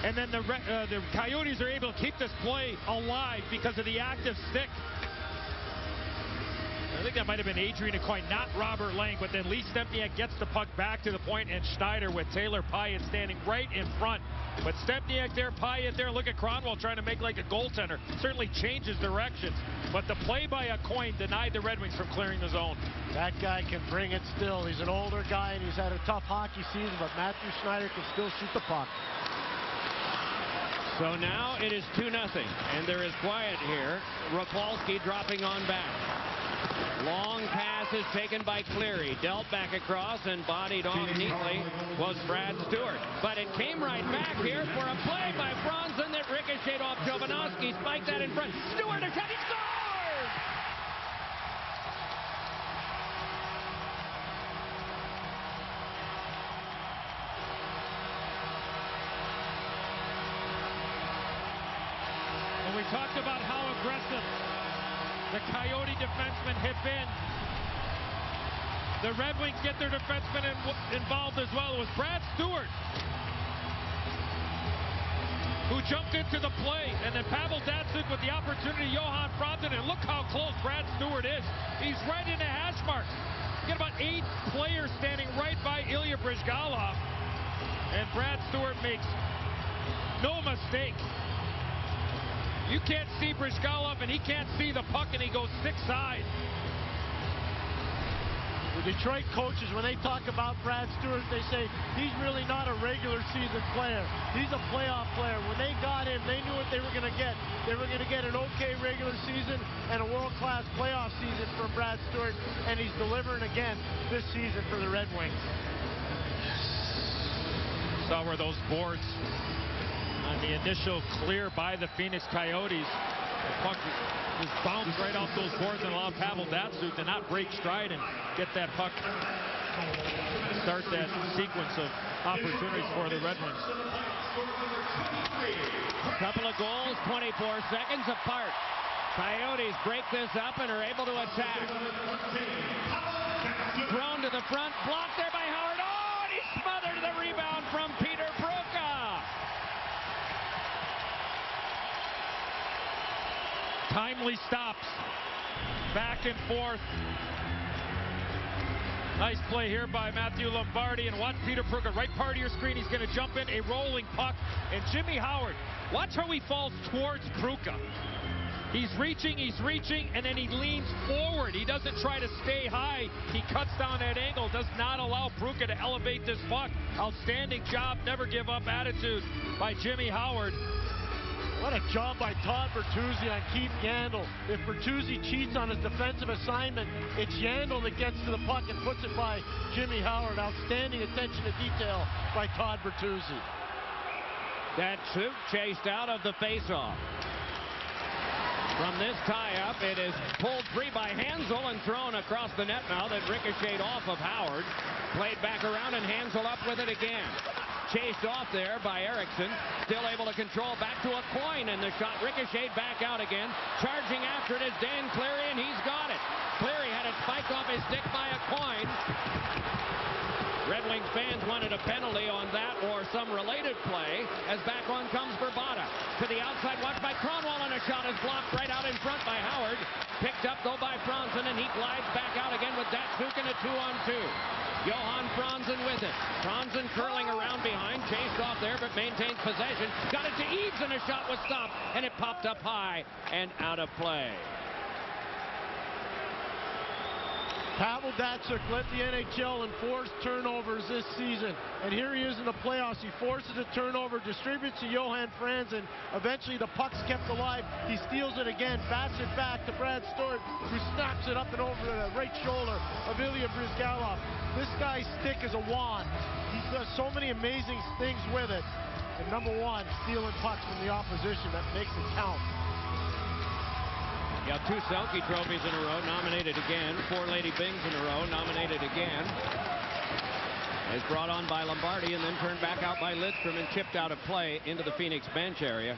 And then the Coyotes are able to keep this play alive because of the active stick. I think that might have been Adrian Aucoin, not Robert Lang, but then Lee Stempniak gets the puck back to the point, and Schneider with Taylor Pyatt standing right in front. But Stempniak there, Pyatt there. Look at Cronwall trying to make like a goaltender. Certainly changes directions. But the play by Aucoin denied the Red Wings from clearing the zone. That guy can bring it still. He's an older guy, and he's had a tough hockey season, but Matthew Schneider can still shoot the puck. So now it is 2-0, and there is quiet here. Rapolsky dropping on back. Long pass is taken by Cleary. Dealt back across and bodied off neatly was Brad Stewart. But it came right back here for a play by Franzen that ricocheted off Jovanovski. Spiked that in front. Stewart, a shot. He scores! When we talked about how aggressive the Coyote defensemen have been, the Red Wings get their defensemen involved as well. It was Brad Stewart who jumped into the play, and then Pavel Datsyuk with the opportunity, Johan Franzen, and look how close Brad Stewart is. He's right in the hash marks. You get about 8 players standing right by Ilya Bryzgalov, and Brad Stewart makes no mistake. You can't see Bryzgalov, and he can't see the puck, and he goes 6-side. The Detroit coaches, when they talk about Brad Stewart, they say he's really not a regular season player. He's a playoff player. When they got him, they knew what they were going to get. They were going to get an okay regular season and a world-class playoff season from Brad Stewart, and he's delivering again this season for the Red Wings. Saw where those boards on the initial clear by the Phoenix Coyotes, the puck was bounced right off those boards and allowed Pavel Datsyuk to not break stride and get that puck, start that sequence of opportunities for the Red Wings. Couple of goals, 24 seconds apart. Coyotes break this up and are able to attack. Thrown to the front, blocked there by Howard. Oh, and he smothered the rebound from Peter Pruka. Timely stops. Back and forth. Nice play here by Matthew Lombardi, and watch Peter Pruka, right part of your screen. He's going to jump in, a rolling puck, and Jimmy Howard, watch how he falls towards Pruka. He's reaching, and then he leans forward. He doesn't try to stay high. He cuts down that angle, does not allow Pruka to elevate this puck. Outstanding job, never give up attitude by Jimmy Howard. What a job by Todd Bertuzzi on Keith Yandel. If Bertuzzi cheats on his defensive assignment, it's Yandel that gets to the puck and puts it by Jimmy Howard. Outstanding attention to detail by Todd Bertuzzi. That Tsuk chased out of the faceoff. From this tie-up, it is pulled free by Hansel and thrown across the net now that ricocheted off of Howard. Played back around, and Hansel up with it again. Chased off there by Eriksson. Still able to control back to Aucoin, and the shot ricocheted back out again. Charging after it is Dan Cleary, and he's got it. Cleary had it spiked off his stick by Aucoin. Red Wings fans wanted a penalty on that or some related play, as back on comes Verbata. To the outside, watched by Cronwall, and a shot is blocked right out in front by Howard. Picked up, though, by Franzen, and he glides back out again with Datsyuk in a 2-on-2. Johan Franzen with it. Franzen curling around behind, chased off there, but maintains possession. Got it to Eves, and a shot was stopped, and it popped up high and out of play. Pavel Datsyuk led the NHL in forced turnovers this season. And here he is in the playoffs. He forces a turnover, distributes to Johan Franzen. Eventually the puck's kept alive. He steals it again, bats it back to Brad Stewart, who snaps it up and over the right shoulder of Ilya Bryzgalov. This guy's stick is a wand. He does so many amazing things with it. And number one, stealing pucks from the opposition. That makes it count. Yeah, 2 Selke trophies in a row, nominated again. 4 Lady Bings in a row, nominated again. Is brought on by Lombardi and then turned back out by Lidstrom and chipped out of play into the Phoenix bench area.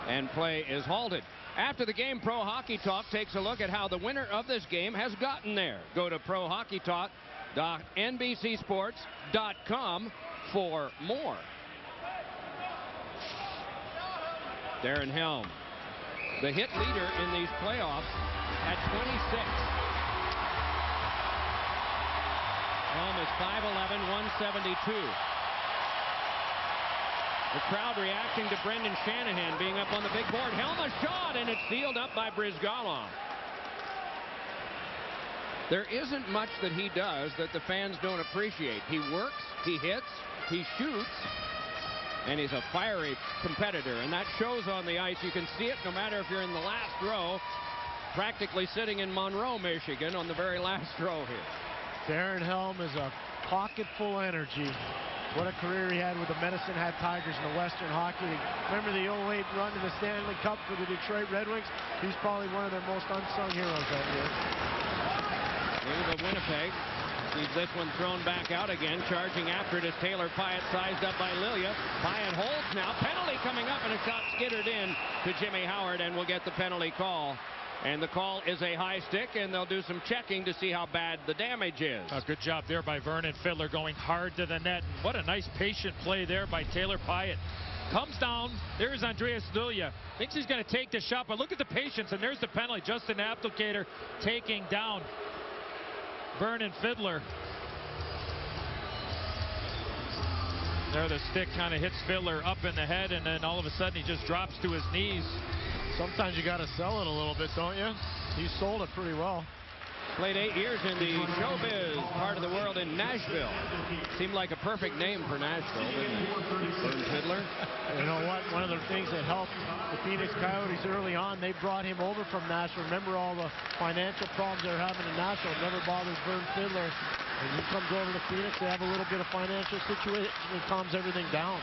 And play is halted. After the game, Pro Hockey Talk takes a look at how the winner of this game has gotten there. Go to prohockeytalk.nbcsports.com for more. Darren Helm, the hit leader in these playoffs at 26. Helm is 5'11", 172. The crowd reacting to Brendan Shanahan being up on the big board. Helm a shot, and it's sealed up by Bryzgalov. There isn't much that he does that the fans don't appreciate. He works, he hits, he shoots, and he's a fiery competitor, and that shows on the ice. You can see it no matter if you're in the last row, practically sitting in Monroe, Michigan, on the very last row here. Darren Helm is a pocket full of energy. What a career he had with the Medicine Hat Tigers in the Western Hockey League. Remember the 08 run to the Stanley Cup for the Detroit Red Wings? He's probably one of their most unsung heroes that year. Into Winnipeg. Sees this one thrown back out again. Charging after it is Taylor Pyatt, sized up by Lilia. Pyatt holds now. Penalty coming up, and a shot skittered in to Jimmy Howard, and will get the penalty call. And the call is a high stick, and they'll do some checking to see how bad the damage is. A good job there by Vernon Fiddler, going hard to the net. What a nice patient play there by Taylor Pyatt. Comes down. There's Andreas Lilia. Thinks he's going to take the shot, but look at the patience, and there's the penalty. Justin Applicator taking down Vernon Fiddler. There the stick kind of hits Fiddler up in the head, and then all of a sudden he just drops to his knees. Sometimes you got to sell it a little bit, don't you? He sold it pretty well. Played 8 years in the showbiz part of the world in Nashville. Seemed like a perfect name for Nashville, didn't it? Vern Fiddler. You know what? One of the things that helped the Phoenix Coyotes early on, they brought him over from Nashville. Remember all the financial problems they were having in Nashville. It never bothered Vern Fiddler. And he comes over to Phoenix. They have a little bit of financial situation. It calms everything down.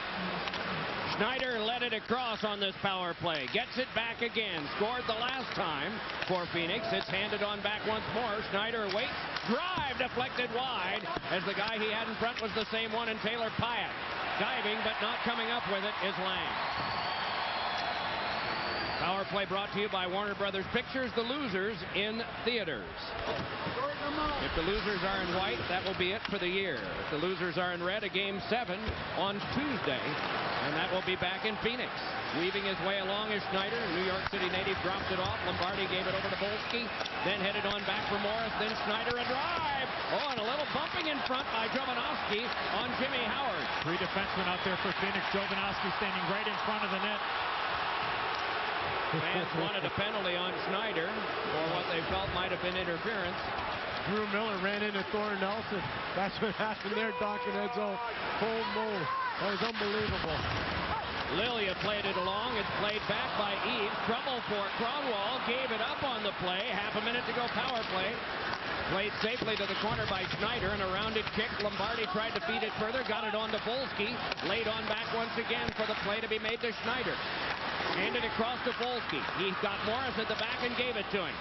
Schneider led it across on this power play. Gets it back again. Scored the last time for Phoenix. It's handed on back once more. Schneider waits. Drive deflected wide, as the guy he had in front was the same one, and Taylor Pyatt. Diving but not coming up with it is Lang. Power play brought to you by Warner Brothers Pictures. The Losers in theaters. If the Losers are in white, that will be it for the year. If the Losers are in red, a Game 7 on Tuesday, and that will be back in Phoenix. Weaving his way along is Schneider. New York City native dropped it off. Lombardi gave it over to Bolsky, then headed on back for Morris, then Schneider a drive. Oh, and a little bumping in front by Jovanovski on Jimmy Howard. 3 defensemen out there for Phoenix. Jovanovski standing right in front of the net. Fans wanted a penalty on Schneider for what they felt might have been interference. Drew Miller ran into Thor Nelson. That's what happened there, Doc and Edzo. Cold move. That was unbelievable. Lilia played it along. It's played back by Eves. Trouble for Cronwall. Gave it up on the play. Half a minute to go, power play. Played safely to the corner by Schneider, and a rounded kick. Lombardi tried to feed it further. Got it on to Volsky. Laid on back once again for the play to be made to Schneider. Handed across to Volsky. He got Morris at the back and gave it to him.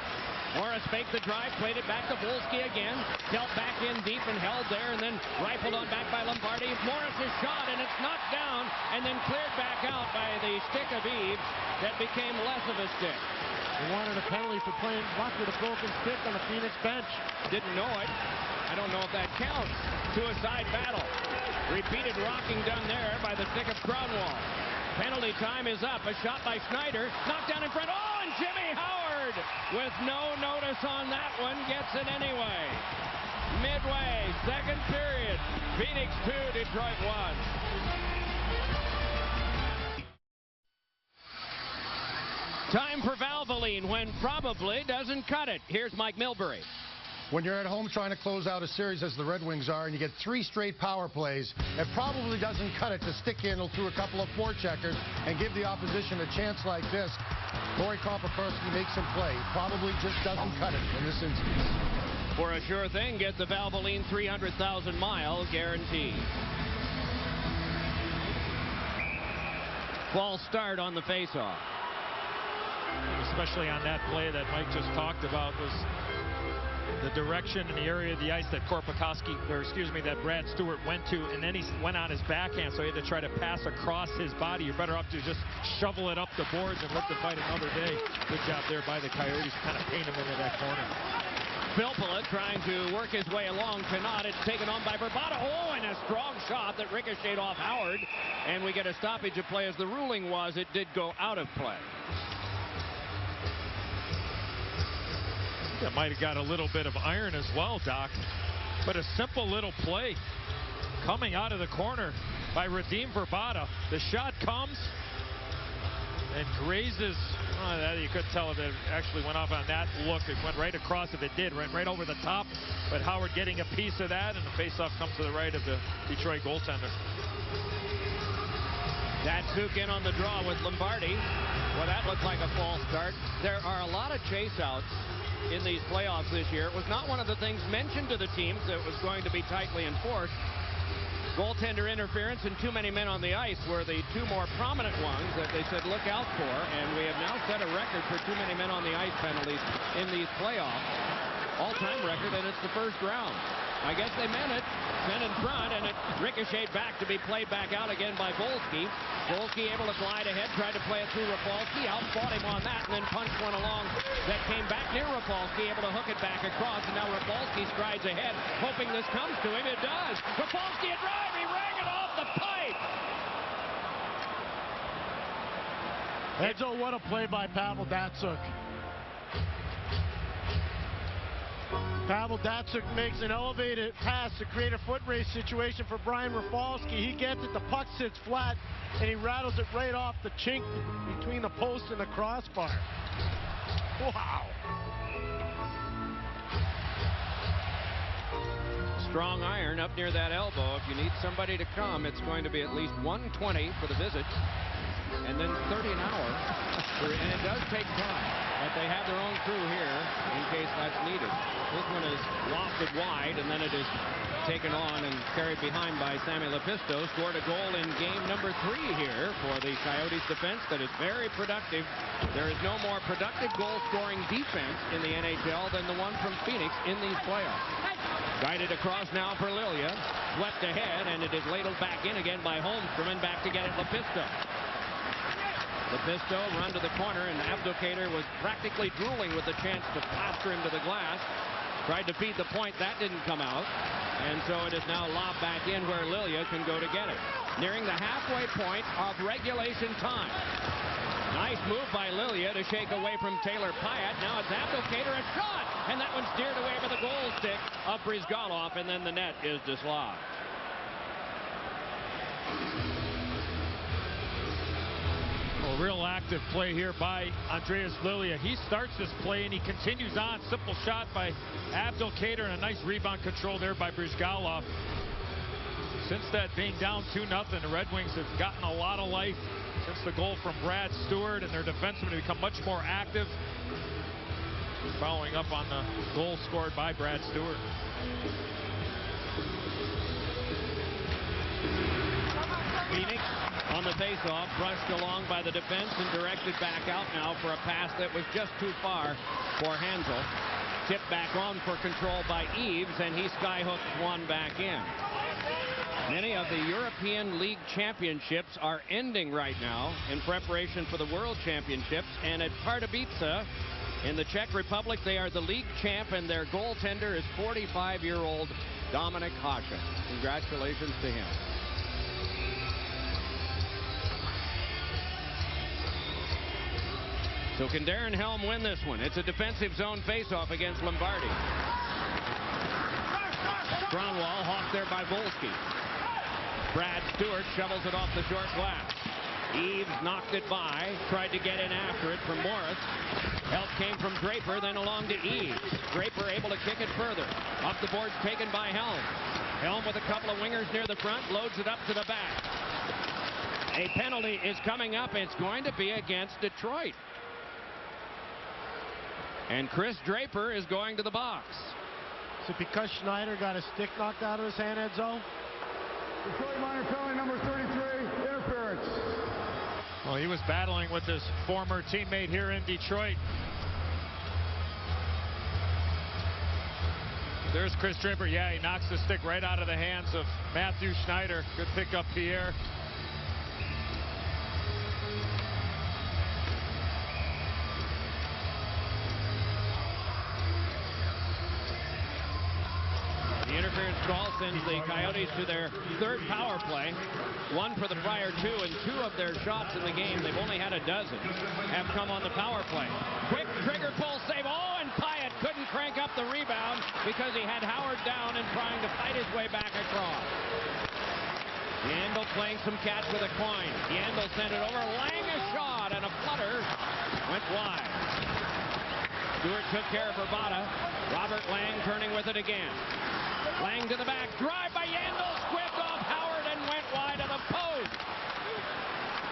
Morris faked the drive, played it back to Volsky again. Dealt back in deep and held there, and then rifled on back by Lombardi. Morris' shot, and it's knocked down, and then cleared back out by the stick of Eves that became less of a stick. They wanted a penalty for playing buck with a broken stick on the Phoenix bench. Didn't know it. I don't know if that counts. Suicide battle. Repeated rocking done there by the stick of Cronwall. Penalty time is up. A shot by Schneider. Knocked down in front. Oh, and Jimmy Howard, with no notice on that one, gets it anyway. midway, second period. Phoenix 2, Detroit 1. Time for Valvoline when probably doesn't cut it. Here's Mike Milbury. When you're at home trying to close out a series as the Red Wings are, and you get 3 straight power plays, it probably doesn't cut it to stick handle through a couple of forecheckers and give the opposition a chance like this. Corey Kopperkowski makes him play. Probably just doesn't cut it in this instance. For a sure thing, get the Valvoline 300,000 mile guarantee. False start on the faceoff. Especially on that play that Mike just talked about was the direction and the area of the ice that that Brad Stewart went to, and then he went on his backhand, so he had to try to pass across his body. You're better off to just shovel it up the boards and live to fight another day. Good job there by the Coyotes, kind of paint him into that corner. Filppula trying to work his way along. Pinot, it's taken on by Vrbata. Oh, and a strong shot that ricocheted off Howard. And we get a stoppage of play, as the ruling was it did go out of play. That might have got a little bit of iron as well, Doc. But a simple little play coming out of the corner by Radim Vrbata. The shot comes and grazes. You could tell if it actually went off on that look. It went right across, if it did, right over the top. But Howard getting a piece of that, and the faceoff comes to the right of the Detroit goaltender. Datsuk in on the draw with Lombardi. Well, that looked like a false start. There are a lot of chase-outs in these playoffs this year. It was not one of the things mentioned to the teams that was going to be tightly enforced. Goaltender interference and too many men on the ice were the 2 more prominent ones that they said look out for, and we have now set a record for too many men on the ice penalties in these playoffs. All-time record, and it's the first round. I guess they meant it. Sent in front, and it ricocheted back to be played back out again by Volsky. Volsky able to glide ahead, tried to play it through Rafalski, outfought him on that, and then punched one along that came back near Rafalski, able to hook it back across, and now Rafalski strides ahead, hoping this comes to him. It does. Rafalski a drive, he rang it off the pipe. Edzo, what a play by Pavel Datsuk. Pavel Datsuk makes an elevated pass to create a foot race situation for Brian Rafalski. He gets it, the puck sits flat, and he rattles it right off the chink between the post and the crossbar. Wow. Strong iron up near that elbow. If you need somebody to come, it's going to be at least 120 for the visit, and then 30 an hour. And it does take time, but they have their own crew here in case that's needed. This one is lofted wide, and then it is taken on and carried behind by Sammy Lepisto. Scored a goal in game number 3 here for the Coyotes defense that is very productive. There is no more productive goal-scoring defense in the NHL than the one from Phoenix in these playoffs. Guided across now for Lilia. Swept ahead, and it is ladled back in again by Holmstrom, and back to get it Lepisto. Lepisto run to the corner, and Abdelkader was practically drooling with the chance to plaster him to the glass. Tried to feed the point. That didn't come out. And so it is now lobbed back in where Lilia can go to get it. Nearing the halfway point of regulation time. Nice move by Lilia to shake away from Taylor Pyatt. Now it's Abdelkader, a shot! And that one steered away by the goal stick of Brizgalov, and then the net is dislodged. A real active play here by Andreas Lilia. He starts this play and he continues on. Simple shot by Abdelkader, and a nice rebound control there by Brizgalov. Since that being down 2-0, the Red Wings have gotten a lot of life since the goal from Brad Stewart, and their defensemen have become much more active. Following up on the goal scored by Brad Stewart. Phoenix on the faceoff, brushed along by the defense and directed back out now for a pass that was just too far for Hansel. Tipped back on for control by Eves, and he skyhooks one back in. Many of the European League championships are ending right now in preparation for the World Championships, and at Pardubice in the Czech Republic, they are the league champ, and their goaltender is 45-year-old Dominik Hasek. Congratulations to him. So can Darren Helm win this one? It's a defensive zone faceoff against Lombardi. Kronwall hawked there by Volsky. Brad Stewart shovels it off the short glass. Eves knocked it by, tried to get in after it from Morris. Help came from Draper, then along to Eves. Draper able to kick it further. Off the boards taken by Helm. Helm with a couple of wingers near the front, loads it up to the back. A penalty is coming up. It's going to be against Detroit. And Chris Draper is going to the box. Is it because Schneider got a stick knocked out of his hand, Edzo? Detroit minor penalty number 33, interference. Well, he was battling with his former teammate here in Detroit. There's Chris Draper. Yeah, he knocks the stick right out of the hands of Matthew Schneider. Good pickup, Pierre. The interference call sends the Coyotes to their third power play. One for the prior two, and two of their shots in the game, they've only had a dozen, have come on the power play. Quick trigger pull save. Oh, and Pyatt couldn't crank up the rebound because he had Howard down and trying to fight his way back across. Yandel playing some catch with a coin. Yandel sent it over. Lang a shot, and a flutter went wide. Stewart took care of Rabada. Robert Lang turning with it again. Lang to the back. Drive by Yandel. Squibbed off Howard and went wide of the post.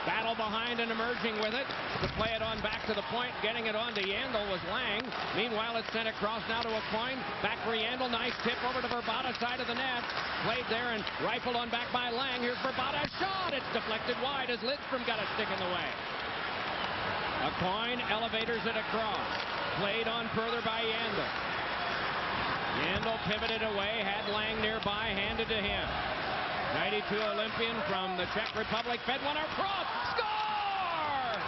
Battle behind and emerging with it. To play it on back to the point. Getting it on to Yandel was Lang. Meanwhile, it's sent across now to a coin. Back for Yandel. Nice tip over to Verbata, side of the net. Played there and rifled on back by Lang. Here's Verbata. Shot. It's deflected wide as Lidstrom got a stick in the way. A coin elevators it across. Played on further by Yandel. Yandel pivoted away, had Lang nearby, handed to him. 92 Olympian from the Czech Republic, fed one across. Score!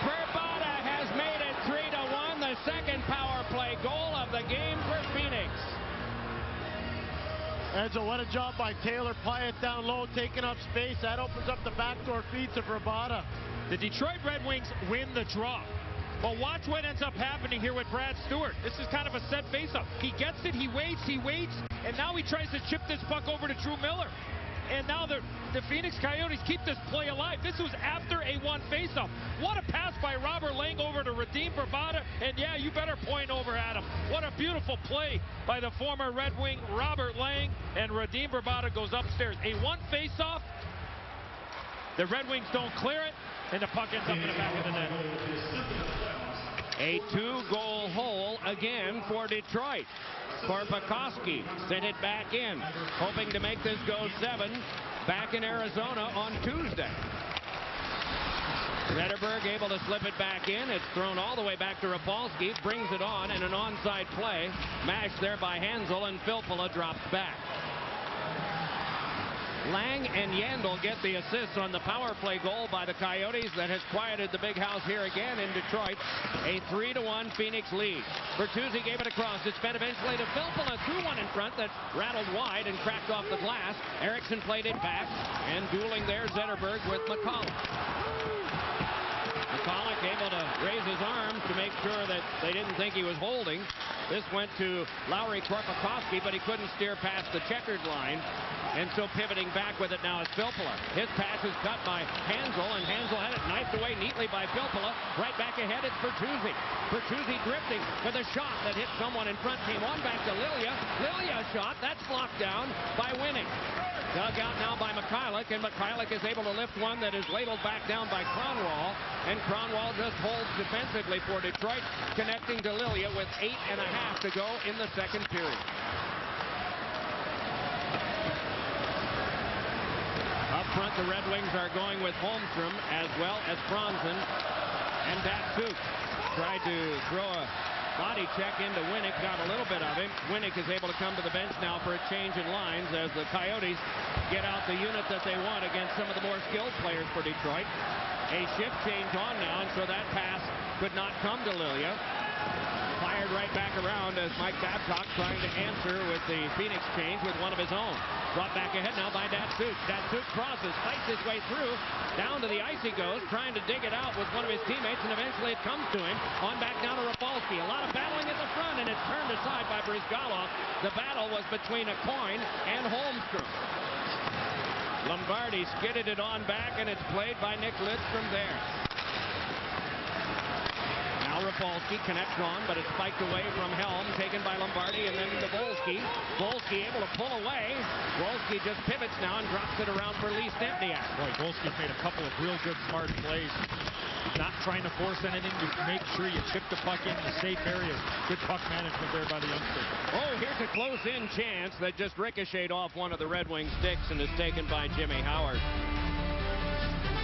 Verbata has made it 3-1, the second power play goal of the game for Phoenix. Edzo, what a job by Taylor. Pyatt down low, taking up space. That opens up the backdoor feed to Verbata. The Detroit Red Wings win the draw. But watch what ends up happening here with Brad Stewart. This is kind of a set face-up. He gets it, he waits, and now he tries to chip this puck over to Drew Miller. And now the Phoenix Coyotes keep this play alive. This was after a one face-off. What a pass by Robert Lang over to Radim Verbata, and yeah, you better point over at him. What a beautiful play by the former Red Wing, Robert Lang, and Radim Verbata goes upstairs. A one face-off, the Red Wings don't clear it, and the puck ends up in the back of the net. A two-goal hole again for Detroit. Korpikoski sent it back in, hoping to make this go 7 back in Arizona on Tuesday. Zetterberg able to slip it back in. It's thrown all the way back to Rapolsky, brings it on, and an onside play. Mashed there by Hansel, and Filppula drops back. Lang and Yandel get the assists on the power play goal by the Coyotes that has quieted the big house here again in Detroit. A 3-1 Phoenix lead. Bertuzzi gave it across. It's fed eventually to Filppula. Threw one in front that rattled wide and cracked off the glass. Eriksson played it back, and dueling there Zetterberg with McCulloch. McCulloch able to raise his arms to make sure that they didn't think he was holding. This went to Lowry Korpikoski, but he couldn't steer past the checkered line. And so pivoting back with it now is Filppula. His pass is cut by Hansel, and Hansel had it knifed away neatly by Filppula. Right back ahead, it's Bertuzzi. Bertuzzi drifting with a shot that hit someone in front. Came on back to Lilia. Lilia shot. That's blocked down by Winning. Dug out now by Mikhailuk, and Mikhailuk is able to lift one that is ladled back down by Kronwall. And Kronwall just holds defensively for Detroit, connecting to Lilia with 8.5 to go in the second period. Up front, the Red Wings are going with Holmstrom as well as Franzen and Datsuk. Tried to throw a body check into Winnick, got a little bit of him. Winnick is able to come to the bench now for a change in lines as the Coyotes get out the unit that they want against some of the more skilled players for Detroit. A shift change on now, and so that pass could not come to Lilia. Fired right back around as Mike Babcock trying to answer with the Phoenix change with one of his own. Brought back ahead now by Datsuk. Datsuk. Datsuk crosses, fights his way through. Down to the ice he goes, trying to dig it out with one of his teammates, and eventually it comes to him. On back down to Rafalski. A lot of battling at the front, and it's turned aside by Brizgalov. The battle was between Aucoin and Holmstrom. Lombardi skidded it on back, and it's played by Nick Lidstrom there. Now Rafalski connects on, but it's spiked away from Helm, taken by Lombardi, and then to Volsky. Volsky able to pull away. Volsky just pivots now and drops it around for Lee Stempniak. Boy, Volsky's made a couple of real good, smart plays. Not trying to force anything, just make sure you chip the puck in the safe areas. Good puck management there by the youngster. Oh, here's a close-in chance that just ricocheted off one of the Red Wing sticks and is taken by Jimmy Howard.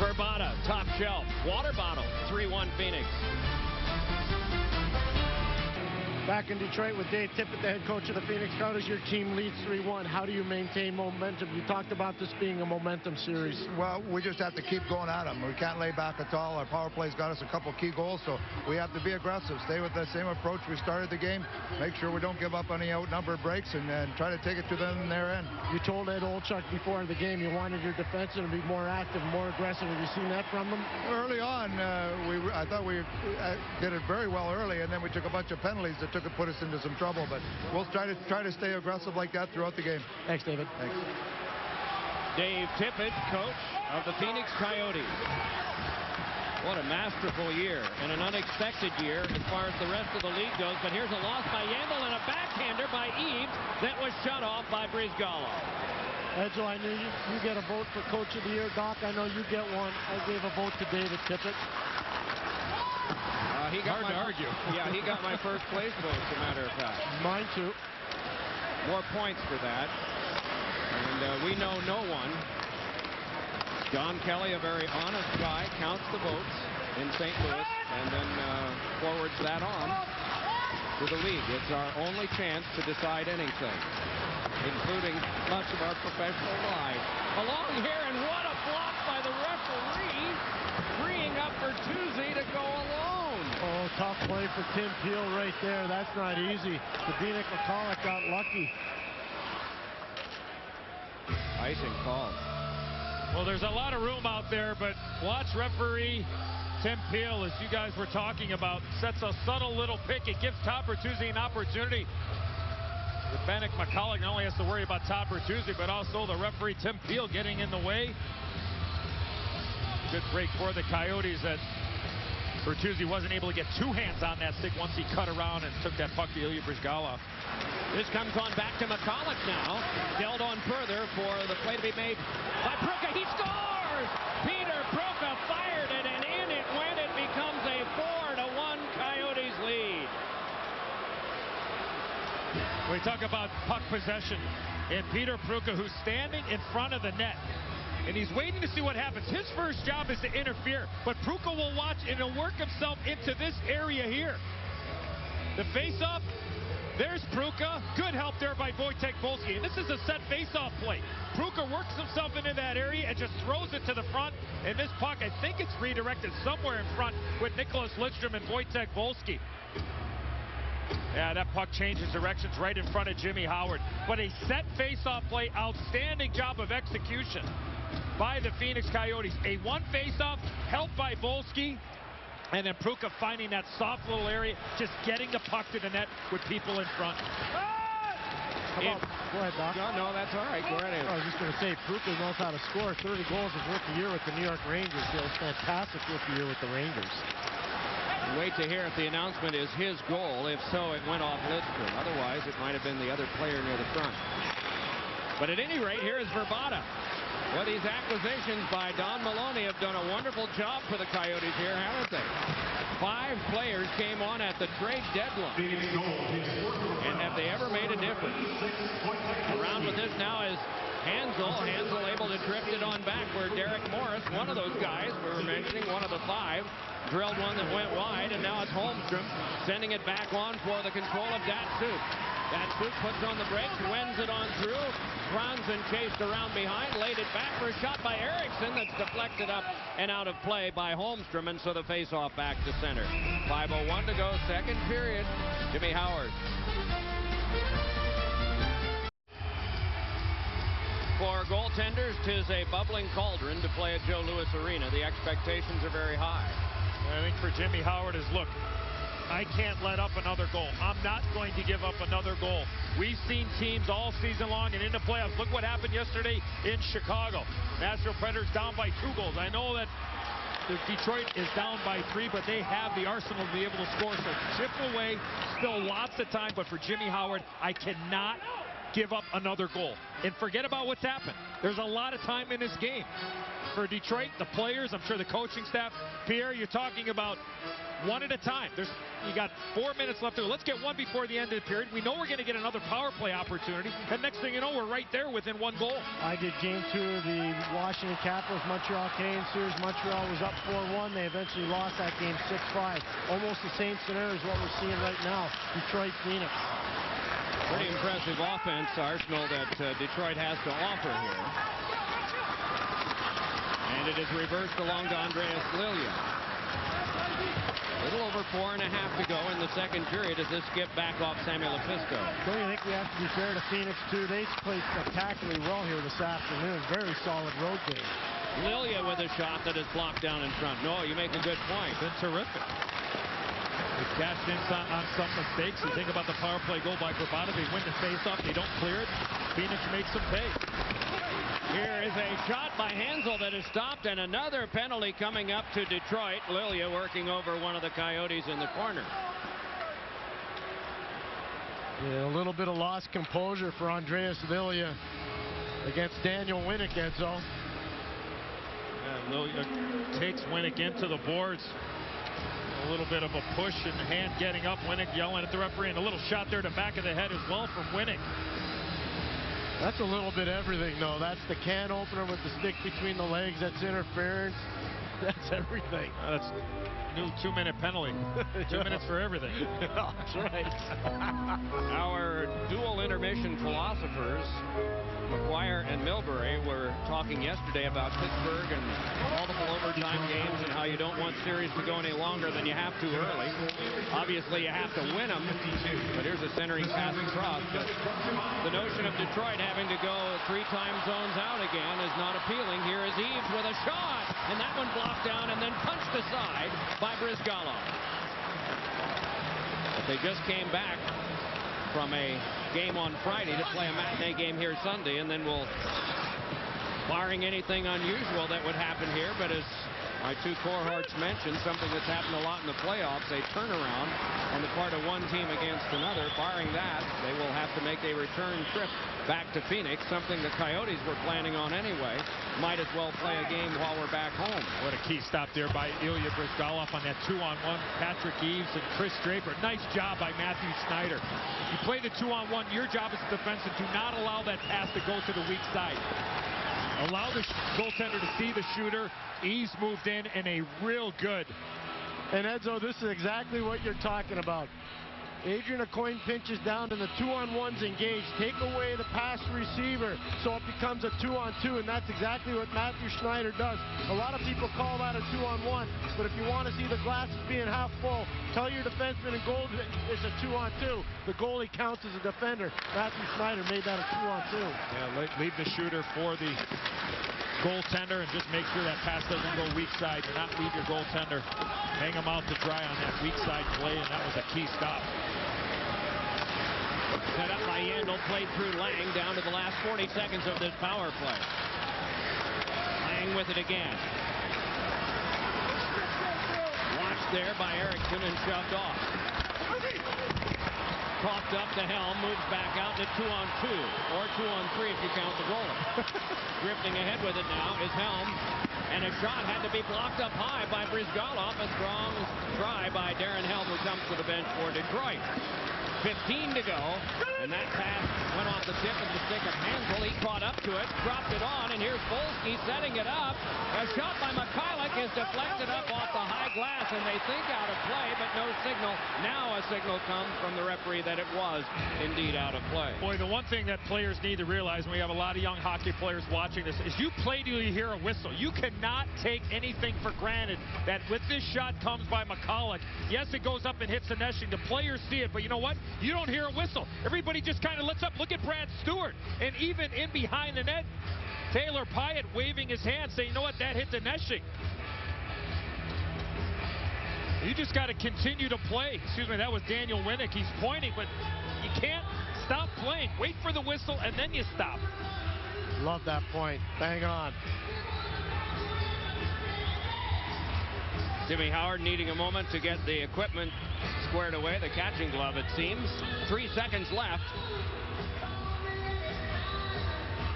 Verbata, top shelf, water bottle, 3-1 Phoenix. Back in Detroit with Dave Tippett, the head coach of the Phoenix Coyotes. Your team leads 3-1. How do you maintain momentum? You talked about this being a momentum series. Well, we just have to keep going at them. We can't lay back at all. Our power play's got us a couple key goals, so we have to be aggressive. Stay with the same approach we started the game. Make sure we don't give up any outnumbered breaks and try to take it to them in their end. You told Ed Olchuk before the game you wanted your defensemen to be more active, more aggressive. Have you seen that from them? Early on, I thought we did it very well early, and then we took a bunch of penalties that put us into some trouble, but we'll try to stay aggressive like that throughout the game. Thanks, David. Thanks. Dave Tippett, coach of the Phoenix Coyotes. What a masterful year and an unexpected year as far as the rest of the league goes. But here's a loss by Yandel and a backhander by Eaves that was shut off by Brizgalov. Edzo, I knew you get a vote for Coach of the Year. Doc, I know you get one. I gave a vote to David Tippett. He got Hard to argue. Yeah, he got my first place vote, as a matter of fact. Mine too. More points for that. And we know no one. John Kelly, a very honest guy, counts the votes in St. Louis and then forwards that on to the league. It's our only chance to decide anything, including much of our professional lives. Along here, and what a block by the referee, freeing up for Bertuzzi to go alone. Oh, tough play for Tim Peel right there. That's not easy. Zbynek McCulloch got lucky. Icing call. Well, there's a lot of room out there, but watch referee Tim Peel, as you guys were talking about, sets a subtle little pick. It gives Todd Bertuzzi an opportunity. Zbynek McCulloch not only has to worry about Todd Bertuzzi, but also the referee Tim Peel getting in the way. Good break for the Coyotes that Bertuzzi wasn't able to get two hands on that stick once he cut around and took that puck to Ilya Brizgalov. This comes on back to McCulloch now. Dealt on further for the play to be made by Pruka. He scores! Peter Pruka fired it, and in it went. It becomes a 4-1 Coyotes lead. We talk about puck possession, and Peter Pruka, who's standing in front of the net, and he's waiting to see what happens. His first job is to interfere, but Pruka will watch and he'll work himself into this area here. The face-off, there's Pruka. Good help there by Wojtek Volsky. And this is a set face-off play. Pruka works himself into that area and just throws it to the front. And this puck, I think it's redirected somewhere in front with Nicholas Lidstrom and Wojtek Volsky. Yeah, that puck changes directions right in front of Jimmy Howard. But a set face-off play, outstanding job of execution by the Phoenix Coyotes. A one face-off, helped by Volsky, and then Pruka finding that soft little area, just getting the puck to the net with people in front. Go ahead, Doc. No, that's all right. Go right ahead. I was just going to say, Pruka knows how to score. 30 goals his rookie year with the New York Rangers. He was fantastic rookie year with the Rangers. Wait to hear if the announcement is his goal. If so, it went off Lidstrom. Otherwise, it might have been the other player near the front. But at any rate, here is Verbata. Well, these acquisitions by Don Maloney have done a wonderful job for the Coyotes here, haven't they? 5 players came on at the trade deadline. And have they ever made a difference? Around with this now is Hansel. Hansel able to drift it on back where Derek Morris, one of those guys we were mentioning, one of the 5, drilled one that went wide, and now it's Holmstrom sending it back on for the control of Datsuk. Datsuk puts on the brakes, wends it on through. Franzen chased around behind, laid it back for a shot by Eriksson that's deflected up and out of play by Holmstrom, and so the face-off back to center. 5:01 to go, second period. Jimmy Howard. For goaltenders, 'tis a bubbling cauldron to play at Joe Louis Arena. The expectations are very high. I think for Jimmy Howard is, look, I can't let up another goal. I'm not going to give up another goal. We've seen teams all season long and in the playoffs. Look what happened yesterday in Chicago. Nashville Predators down by 2 goals. I know that Detroit is down by 3, but they have the arsenal to be able to score. So chip away, still lots of time. But for Jimmy Howard, I cannot give up another goal. And forget about what's happened. There's a lot of time in this game. For Detroit, the players, I'm sure the coaching staff, Pierre, you're talking about one at a time. You got 4 minutes left to go. Let's get one before the end of the period. We know we're going to get another power play opportunity. And next thing you know, we're right there within 1 goal. I did game 2 of the Washington Capitals Montreal Canadiens series. Montreal was up 4-1. They eventually lost that game 6-5. Almost the same scenario as what we're seeing right now. Detroit, Phoenix. Pretty impressive offense arsenal that Detroit has to offer here. And it is reversed along to Andreas Lilia. A little over 4.5 to go in the second period as this skip back off Samuel Lepisco. Don't you think we have to be fair to Phoenix, too? They played spectacularly well here this afternoon. Very solid road game. Lilia with a shot that is blocked down in front. No, you make a good point. Been terrific. They've cashed in on some mistakes. You think about the power play goal by Bravada. They win the faceoff. They don't clear it. Phoenix makes them pay. Here is a shot by Hansel that is stopped, and another penalty coming up to Detroit. Lilia working over one of the Coyotes in the corner. Yeah, a little bit of lost composure for Andreas Lilia against Daniel Winnick, Edzo. Yeah, Lilia takes Winnick into the boards. A little bit of a push and hand getting up. Winnick yelling at the referee, and a little shot there to back of the head as well from Winnick. That's a little bit everything, though. That's the can opener with the stick between the legs. That's interference. That's everything. That's new 2-minute penalty. 2 minutes for everything. That's right. Our dual intermission philosophers, McGuire and Milbury, were talking yesterday about Pittsburgh and multiple overtime games and how you don't want series to go any longer than you have to early. Obviously, you have to win them, but here's a centering pass across. The notion of Detroit having to go 3 time zones out again is not appealing. Here is Eves with a shot, and that one blocked down and then punched aside by Brizgalov. But they just came back from a game on Friday to play a matinee game here Sunday, and then we'll, barring anything unusual that would happen here, but as my 2 cohorts mentioned, something that's happened a lot in the playoffs, a turnaround on the part of one team against another. Barring that, they will have to make a return trip back to Phoenix, something the Coyotes were planning on anyway. Might as well play a game while we're back home. What a key stop there by Ilya Brizgalov on that 2-on-1. Patrick Eves and Chris Draper. Nice job by Matthew Snyder. You play the 2-on-1, your job as a defenseman to not allow that pass to go to the weak side. Allow the goaltender to see the shooter. Eves moved in, and a real good. And Edzo, this is exactly what you're talking about. Adrian Aucoin pinches down and the 2-on-1's engaged. Take away the pass receiver so it becomes a 2-on-2, and that's exactly what Matthew Schneider does. A lot of people call that a 2-on-1, but if you want to see the glasses being half full, tell your defenseman and goal it's a 2-on-2. The goalie counts as a defender. Matthew Schneider made that a 2-on-2. Yeah, leave the shooter for the goaltender and just make sure that pass doesn't go weak side. Do not leave your goaltender. Hang him out to dry on that weak side play, and that was a key stop. Set up by Yandel, played through Lang down to the last 40 seconds of this power play. Lang with it again. Watched there by Erickson and shoved off. Coughed up the helm, moves back out to 2-on-2, or 2-on-3 if you count the goalie. Drifting ahead with it now is Helm, and a shot had to be blocked up high by Brizgalov. A strong try by Darren Helm, who comes to the bench for Detroit. 15 to go, and that pass went off the tip of the stick of Hansel. He caught up to it, dropped it on, and here's Volsky setting it up. A shot by Mikhailuk is deflected up off the high glass, and they think out of play, but no signal. Now a signal comes from the referee that that it was indeed out of play. Boy, the one thing that players need to realize, and we have a lot of young hockey players watching this, is you play till you hear a whistle. You cannot take anything for granted that with this shot comes by McCulloch. Yes, it goes up and hits the netting. The players see it, but you know what? You don't hear a whistle. Everybody just kind of lets up. Look at Brad Stewart. And even in behind the net, Taylor Pyatt waving his hand saying, you know what, that hit the netting. You just got to continue to play. Excuse me, that was Daniel Winnick. He's pointing, but you can't stop playing. Wait for the whistle, and then you stop. Love that point. Bang on. Jimmy Howard needing a moment to get the equipment squared away. The catching glove, it seems. 3 seconds left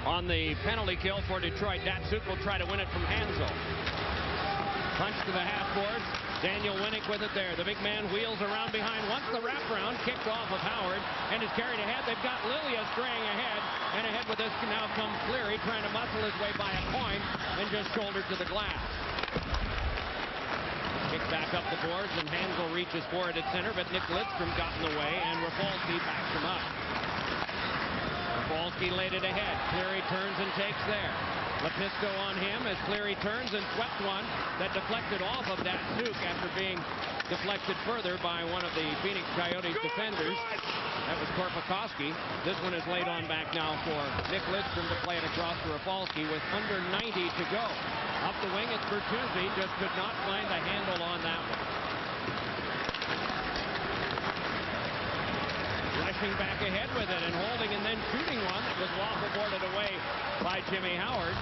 on the penalty kill for Detroit. Datsuk will try to win it from Hansel. Punch to the half boards. Daniel Winnick with it there. The big man wheels around behind. Once the wraparound kicked off of Howard and is carried ahead. They've got Lilia straying ahead. And ahead with this now comes Cleary trying to muscle his way by a point and just shouldered to the glass. Kick back up the boards and Hansel reaches for it at center, but Nick Lidstrom got in the way and Rafalski backs him up. Rafalski laid it ahead. Cleary turns and takes there. Lepisto on him as Cleary turns and swept one that deflected off of Datsuk after being deflected further by one of the Phoenix Coyotes defenders. That was Korpikoski. This one is laid on back now for Nick Lidstrom to play it across to Rafalski with under 90 to go. Up the wing, it's Bertuzzi. Just could not find the handle on that one. Rushing back ahead with it and holding and then shooting one that was waffle boarded away by Jimmy Howard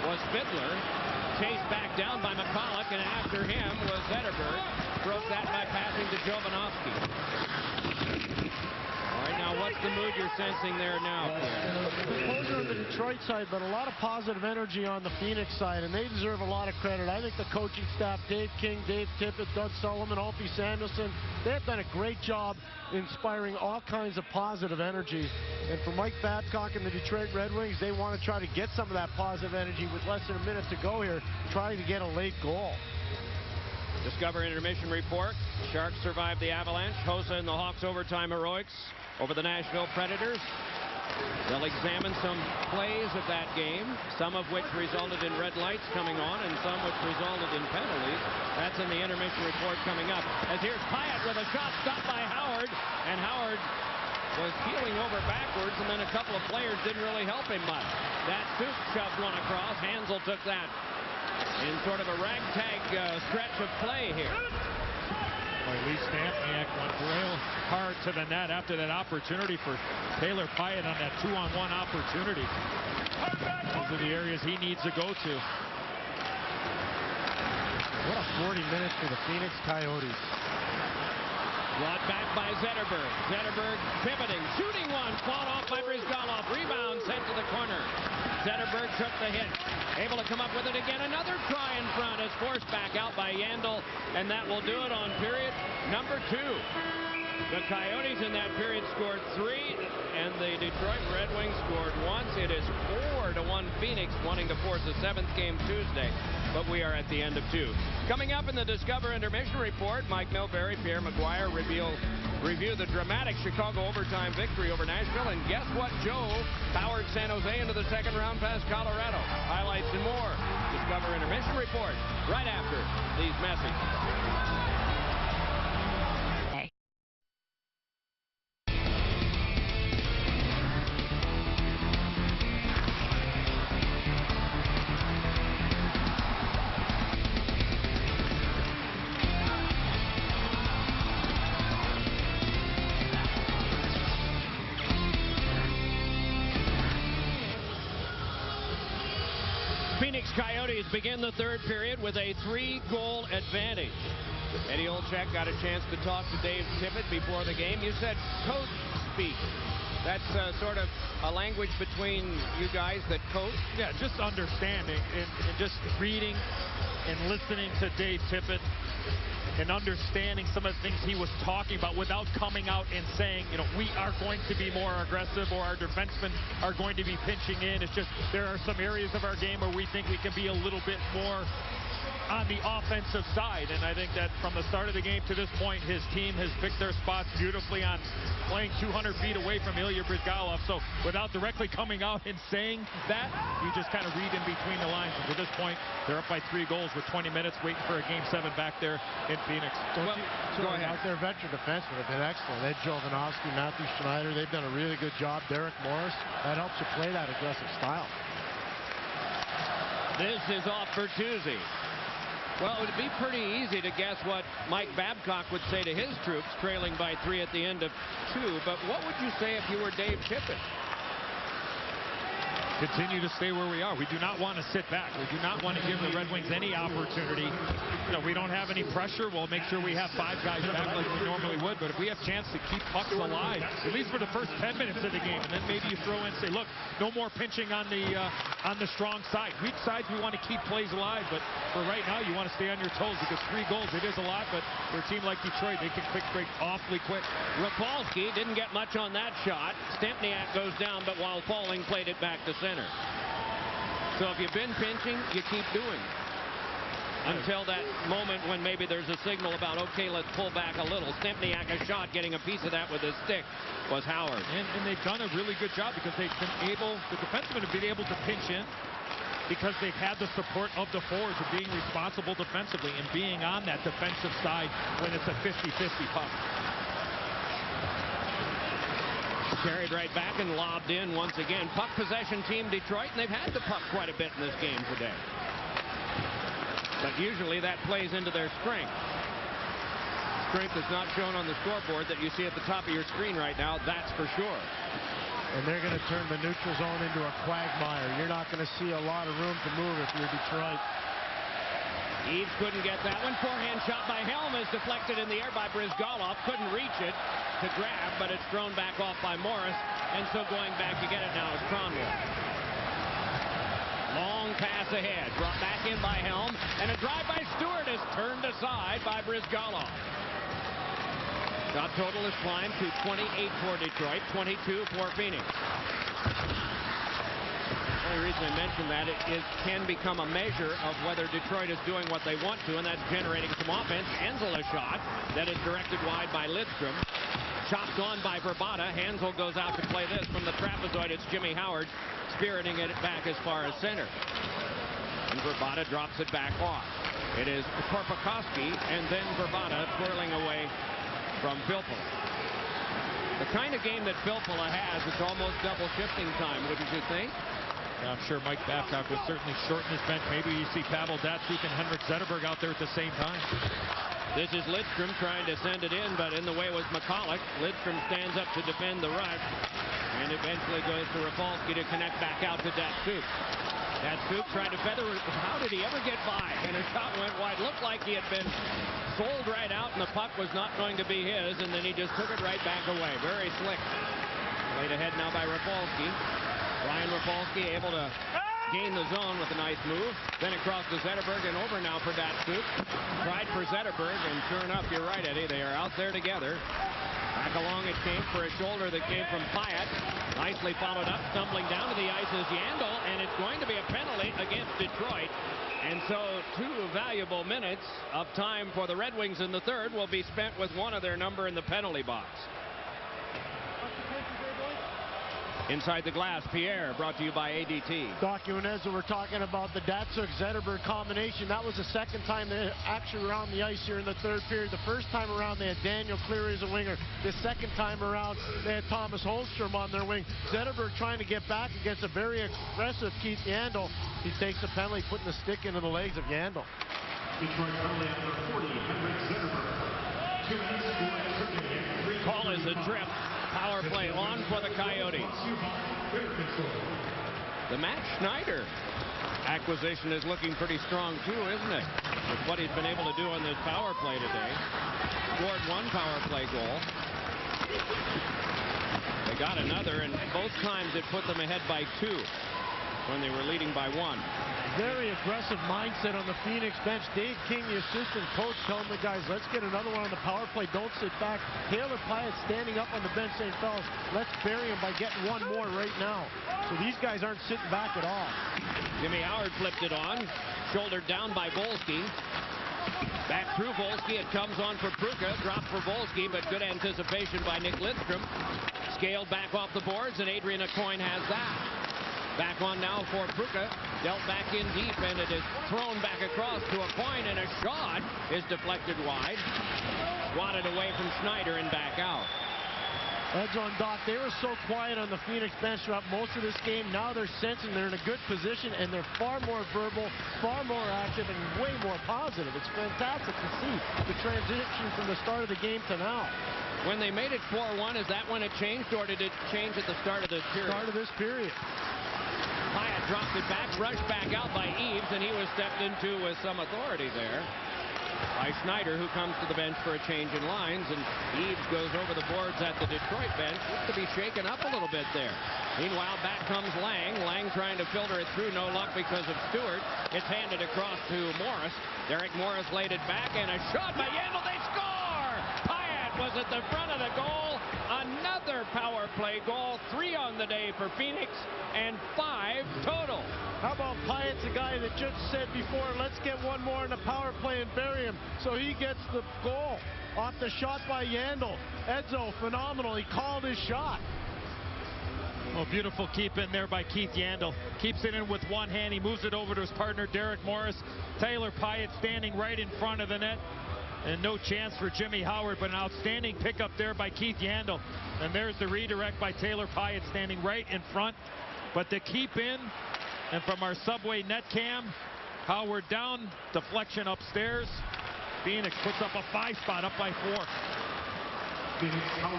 was Fiddler. Chased back down by McCulloch, and after him was Zetterberg. Broke that by passing to Jovanovski. All right, now what's the mood you're sensing there now, Pierre? Composure on the Detroit side, but a lot of positive energy on the Phoenix side, and they deserve a lot of credit. I think the coaching staff, Dave King, Dave Tippett, Doug Sullivan, Alfie Samuelson, they have done a great job inspiring all kinds of positive energy. And for Mike Babcock and the Detroit Red Wings, they want to try to get some of that positive energy with less than a minute to go here, trying to get a late goal. Discover intermission report. Sharks survived the avalanche. Hossa and the Hawks overtime heroics over the Nashville Predators. They'll examine some plays of that game, some of which resulted in red lights coming on and some which resulted in penalties. That's in the intermission report coming up. As here's Pyatt with a shot stopped by Howard, and Howard was peeling over backwards, and then a couple of players didn't really help him much. Datsuk shoved one across. Hansel took that in sort of a ragtag stretch of play here. Boy, Lee Stempniak went real hard to the net after that opportunity for Taylor Pyatt on that 2-on-1 opportunity. Those are the areas he needs to go to. What a 40 minutes for the Phoenix Coyotes. Brought back by Zetterberg. Zetterberg pivoting, shooting one, fought off by Brizgalov. Rebound sent to the corner. Zetterberg took the hit. Able to come up with it again. Another try in front is forced back out by Yandel, and that will do it on period number 2. The Coyotes in that period scored 3, and the Detroit Red Wings scored once. It is 4-1 Phoenix, wanting to force a 7th game Tuesday, but we are at the end of 2. Coming up in the Discover Intermission Report, Mike Milbury, Pierre Maguire review the dramatic Chicago overtime victory over Nashville, and guess what, Joe powered San Jose into the 2nd round past Colorado. Highlights and more. Discover Intermission Report right after these messages. Phoenix Coyotes begin the 3rd period with a 3-goal advantage. Eddie Olczyk got a chance to talk to Dave Tippett before the game. You said coach speak. That's sort of a language between you guys that coach? Yeah, just understanding and just reading and listening to Dave Tippett and understanding some of the things he was talking about without coming out and saying, you know, we are going to be more aggressive or our defensemen are going to be pinching in. It's just there are some areas of our game where we think we can be a little bit more on the offensive side. And I think that from the start of the game to this point, his team has picked their spots beautifully on playing 200 feet away from Ilya Bryzgalov. So without directly coming out and saying that, you just kind of read in between the lines. And to this point, they're up by 3 goals with 20 minutes waiting for a Game 7 back there in Phoenix. Go ahead. Out there, veteran defensemen have been excellent. Ed Jovanovski, Matthew Schneider, they've done a really good job. Derek Morris, that helps you play that aggressive style. This is off Bertuzzi. Well, it would be pretty easy to guess what Mike Babcock would say to his troops, trailing by 3 at the end of 2. But what would you say if you were Dave Tippett? Continue to stay where we are. We do not want to sit back. We do not want to give the Red Wings any opportunity. We don't have any pressure. We'll make sure we have 5 guys back like we normally would. But if we have a chance to keep pucks alive, at least for the first 10 minutes of the game, and then maybe you throw in and say, look, no more pinching on the strong side. Weak sides, we want to keep plays alive. But for right now, you want to stay on your toes because 3 goals, it is a lot. But for a team like Detroit, they can quick break awfully quick. Rafalski didn't get much on that shot. Stempniak goes down, but while falling, played it back to center. So if you've been pinching, you keep doing it. Until that moment when maybe there's a signal about, okay, let's pull back a little. Stempniak a shot, getting a piece of that with his stick was Howard. And they've done a really good job because they've been able, the defensemen have been able to pinch in because they've had the support of the forwards of being responsible defensively and being on that defensive side when it's a 50-50 puck. Carried right back and lobbed in once again. Puck possession team Detroit, and they've had the puck quite a bit in this game today. But usually that plays into their strength. Strength is not shown on the scoreboard that you see at the top of your screen right now, that's for sure. And they're going to turn the neutral zone into a quagmire. You're not going to see a lot of room to move if you're Detroit. Eaves couldn't get that one. Forehand shot by Helm is deflected in the air by Bryzgalov. Couldn't reach it to grab, but it's thrown back off by Morris. And so going back to get it now is Cronwall. Long pass ahead. Brought back in by Helm. And a drive by Stewart is turned aside by Bryzgalov. Shot total is climbed to 28 for Detroit, 22 for Phoenix. The only reason I mention that it can become a measure of whether Detroit is doing what they want to, and that's generating some offense. Hansel a shot that is directed wide by Lidstrom. Chopped on by Verbata. Hansel goes out to play this from the trapezoid. It's Jimmy Howard spiriting it back as far as center. And Verbata drops it back off. It is Korpikoski and then Verbata twirling away from Filppula. The kind of game that Filppula has, it's almost double shifting time, wouldn't you think? I'm sure Mike Babcock would certainly shorten his bench. Maybe you see Pavel Datsyuk and Henrik Zetterberg out there at the same time. This is Lidstrom trying to send it in, but in the way was McCulloch. Lidstrom stands up to defend the rush, and eventually goes to Rafalski to connect back out to Datsyuk. Datsyuk tried to feather it. How did he ever get by? And his shot went wide. Looked like he had been sold right out, and the puck was not going to be his, and then he just took it right back away. Very slick. Played ahead now by Rafalski. Ryan Rafalski able to gain the zone with a nice move. Then across to Zetterberg and over now for Datsyuk. Tried for Zetterberg, and sure enough, you're right, Eddie. They are out there together. Back along it came for a shoulder that came from Pyatt. Nicely followed up. Stumbling down to the ice is Yandel, and it's going to be a penalty against Detroit. And so 2 valuable minutes of time for the Red Wings in the third will be spent with one of their number in the penalty box. Inside the glass, Pierre, brought to you by ADT. Doc Ionezza, we're talking about the Datsyuk-Zetterberg combination. That was the second time they actually were on the ice here in the third period. The first time around, they had Daniel Cleary as a winger. The second time around, they had Thomas Holmstrom on their wing. Zetterberg trying to get back against a very aggressive Keith Yandel. He takes a penalty, putting the stick into the legs of Yandel. Call is adrift. Power play on for the Coyotes. The Matt Schneider acquisition is looking pretty strong too, isn't it? With what he's been able to do on this power play today. Scored 1 power play goal. They got another, and both times it put them ahead by 2 when they were leading by 1. Very aggressive mindset on the Phoenix bench. Dave King, the assistant coach, telling the guys, let's get another one on the power play. Don't sit back. Taylor Pyatt standing up on the bench saying, fellas, let's bury him by getting 1 more right now. So these guys aren't sitting back at all. Jimmy Howard flipped it on. Shouldered down by Volsky. Back through Volsky. It comes on for Pruka. Drop for Volsky, but good anticipation by Nick Lidstrom. Scaled back off the boards, and Adrian Aucoin has that. Back on now for Pruka. Dealt back in deep, and it is thrown back across to Aucoin, and a shot is deflected wide. Swatted away from Schneider and back out. Edzo and Doc, they were so quiet on the Phoenix bench throughout most of this game. Now they're sensing they're in a good position, and they're far more verbal, far more active, and way more positive. It's fantastic to see the transition from the start of the game to now. When they made it 4-1, is that when it changed, or did it change at the start of the period? Start of this period. Hyatt dropped it back, rushed back out by Eves, and he was stepped into with some authority there by Schneider, who comes to the bench for a change in lines, and Eves goes over the boards at the Detroit bench. Looks to be shaken up a little bit there. Meanwhile, back comes Lang. Lang trying to filter it through. No luck because of Stewart. It's handed across to Morris. Derek Morris laid it back, and a shot by Yandel. They score! Hyatt was at the front of the goal. Another power play goal. 3 on the day for Phoenix, and 5 total. How about Pyatt's a guy that just said before, let's get one more in the power play and bury him. So he gets the goal off the shot by Yandel. Edzo, phenomenal. He called his shot. Oh, beautiful keep in there by Keith Yandel. Keeps it in with one hand. He moves it over to his partner, Derek Morris. Taylor Pyatt standing right in front of the net. And no chance for Jimmy Howard, but an outstanding pickup there by Keith Yandel. And there's the redirect by Taylor Pyatt standing right in front. But the keep in, and from our Subway net cam, Howard down, deflection upstairs. Phoenix puts up a 5 spot, up by 4.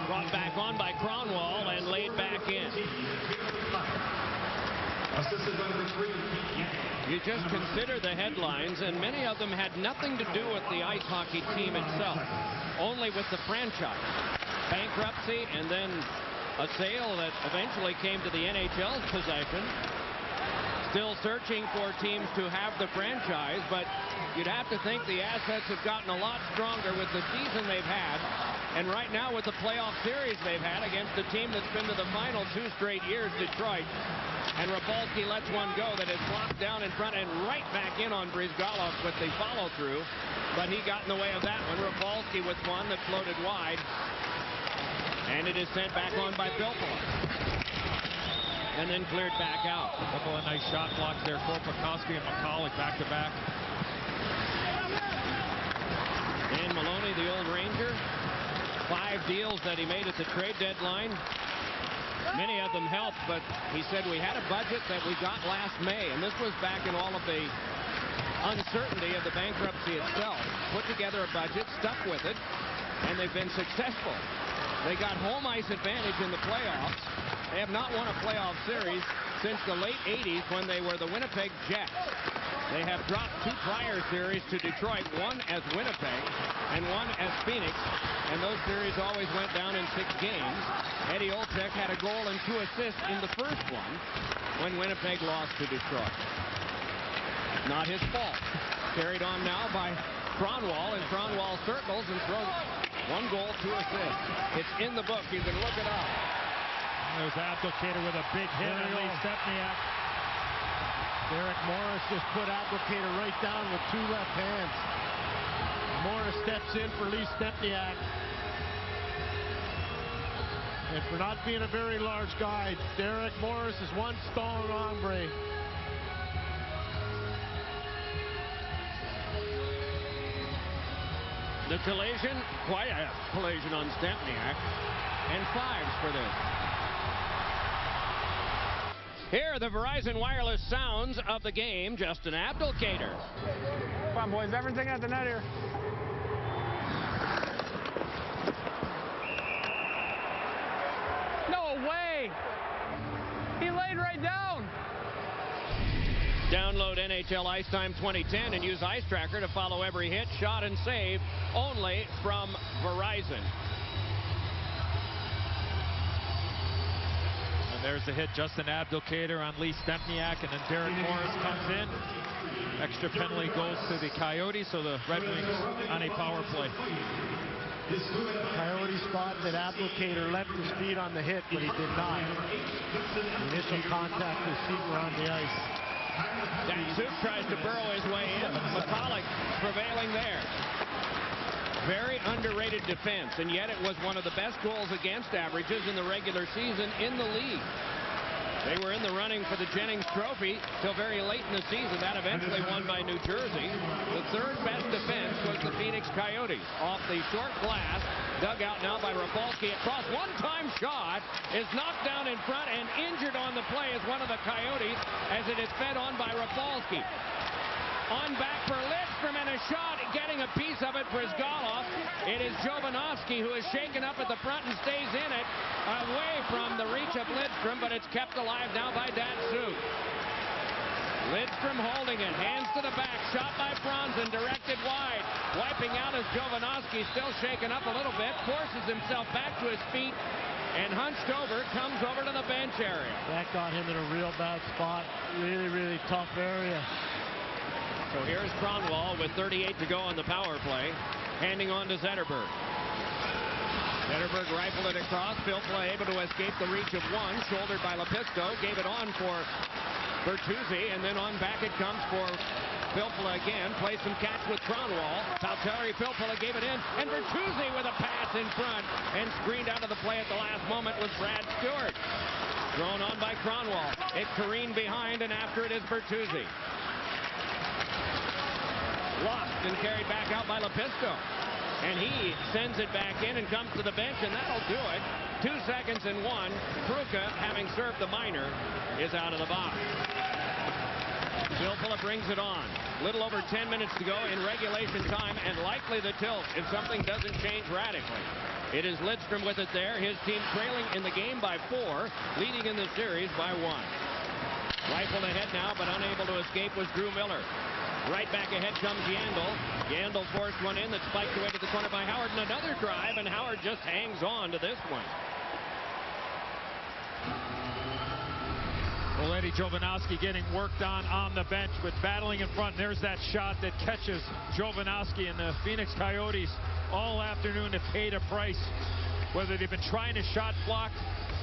Brought back on by Cronwall and laid back in. You just consider the headlines, and many of them had nothing to do with the ice hockey team itself, only with the franchise. Bankruptcy, and then a sale that eventually came to the NHL's possession. Still searching for teams to have the franchise, but you'd have to think the assets have gotten a lot stronger with the season they've had, and right now with the playoff series they've had against a team that's been to the final 2 straight years, Detroit. And Rapolsky lets one go that is blocked down in front and right back in on Brizgalov with the follow-through. But he got in the way of that one. Rapolsky with one that floated wide. And it is sent back on by Filppula. And then cleared back out. A couple of nice shot blocks there. Korpikoski and McCulloch back-to-back. Dan Maloney, the old Ranger. 5 deals that he made at the trade deadline. Many of them helped, but he said we had a budget that we got last May, and this was back in all of the uncertainty of the bankruptcy itself. Put together a budget, stuck with it, and they've been successful. They got home ice advantage in the playoffs. They have not won a playoff series since the late 80s when they were the Winnipeg Jets. They have dropped 2 prior series to Detroit, one as Winnipeg and one as Phoenix, and those series always went down in 6 games. Eddie Olczyk had a goal and 2 assists in the first one when Winnipeg lost to Detroit. Not his fault. Carried on now by Cronwall, and Cronwall circles and throws 1 goal, 2 assists. It's in the book. You can look it up. There's Abdelkader with a big hit on Lee Stepniak. Derek Morris just put Abdelkader right down with 2 left hands. Morris steps in for Lee Stepniak. And for not being a very large guy, Derek Morris is one strong hombre. The collision, quite a collision on Stepniak, and 5s for this. Here are the Verizon Wireless sounds of the game. Justin Abdelkader. Come on, boys. Everything at the net here. No way! He laid right down. Download NHL Ice Time 2010 and use Ice Tracker to follow every hit, shot, and save only from Verizon. And there's the hit, Justin Abdelkader on Lee Stepniak, and then Derek Morris comes in. Extra penalty goes to the Coyotes, so the Red Wings on a power play. Coyotes thought that Abdelkader left his feet on the hit, but he did not. The initial contact with feet were on the ice. Datsuk tries to burrow his way in. McCulloch prevailing there. Very underrated defense, and yet it was one of the best goals against averages in the regular season in the league. They were in the running for the Jennings Trophy till very late in the season. That eventually won by New Jersey. The third best defense was the Phoenix Coyotes. Off the short glass, dug out now by Rafalski. Across, one-time shot is knocked down in front, and injured on the play is one of the Coyotes as it is fed on by Rafalski. On back for Lidstrom, and a shot, getting a piece of it for Izgalov. It is Jovanovski who is shaken up at the front and stays in it, away from the reach of Lidstrom, but it's kept alive now by Datsuk. Lidstrom holding it, hands to the back, shot by Franzen, directed wide. Wiping out as Jovanovski, still shaken up a little bit, forces himself back to his feet, and hunched over, comes over to the bench area. That got him in a real bad spot. Really, really tough area. So here's Kronwall with 38 to go on the power play, handing on to Zetterberg. Zetterberg rifled it across. Filppula able to escape the reach of one, shouldered by Lepisto, gave it on for Bertuzzi, and then on back it comes for Filppula again. Plays some catch with Kronwall. Valtteri Filppula gave it in, and Bertuzzi with a pass in front, and screened out of the play at the last moment was Brad Stewart. Thrown on by Kronwall. It careened behind, and after it is Bertuzzi. Lost and carried back out by Lepisto. And he sends it back in and comes to the bench, and that'll do it. 2 seconds and 1. Pruka, having served the minor, is out of the box. Filppula brings it on. Little over 10 minutes to go in regulation time, and likely the tilt if something doesn't change radically. It is Lidstrom with it there. His team trailing in the game by 4, leading in the series by 1. Rifled ahead now, but unable to escape was Drew Miller. Right back ahead comes Yandel. Yandel forced one in that spiked away to the corner by Howard, and another drive, and Howard just hangs on to this one. Well, Eddie Jovanovski getting worked on the bench, but battling in front. There's that shot that catches Jovanovski, and the Phoenix Coyotes all afternoon have paid a price. Whether they've been trying to shot block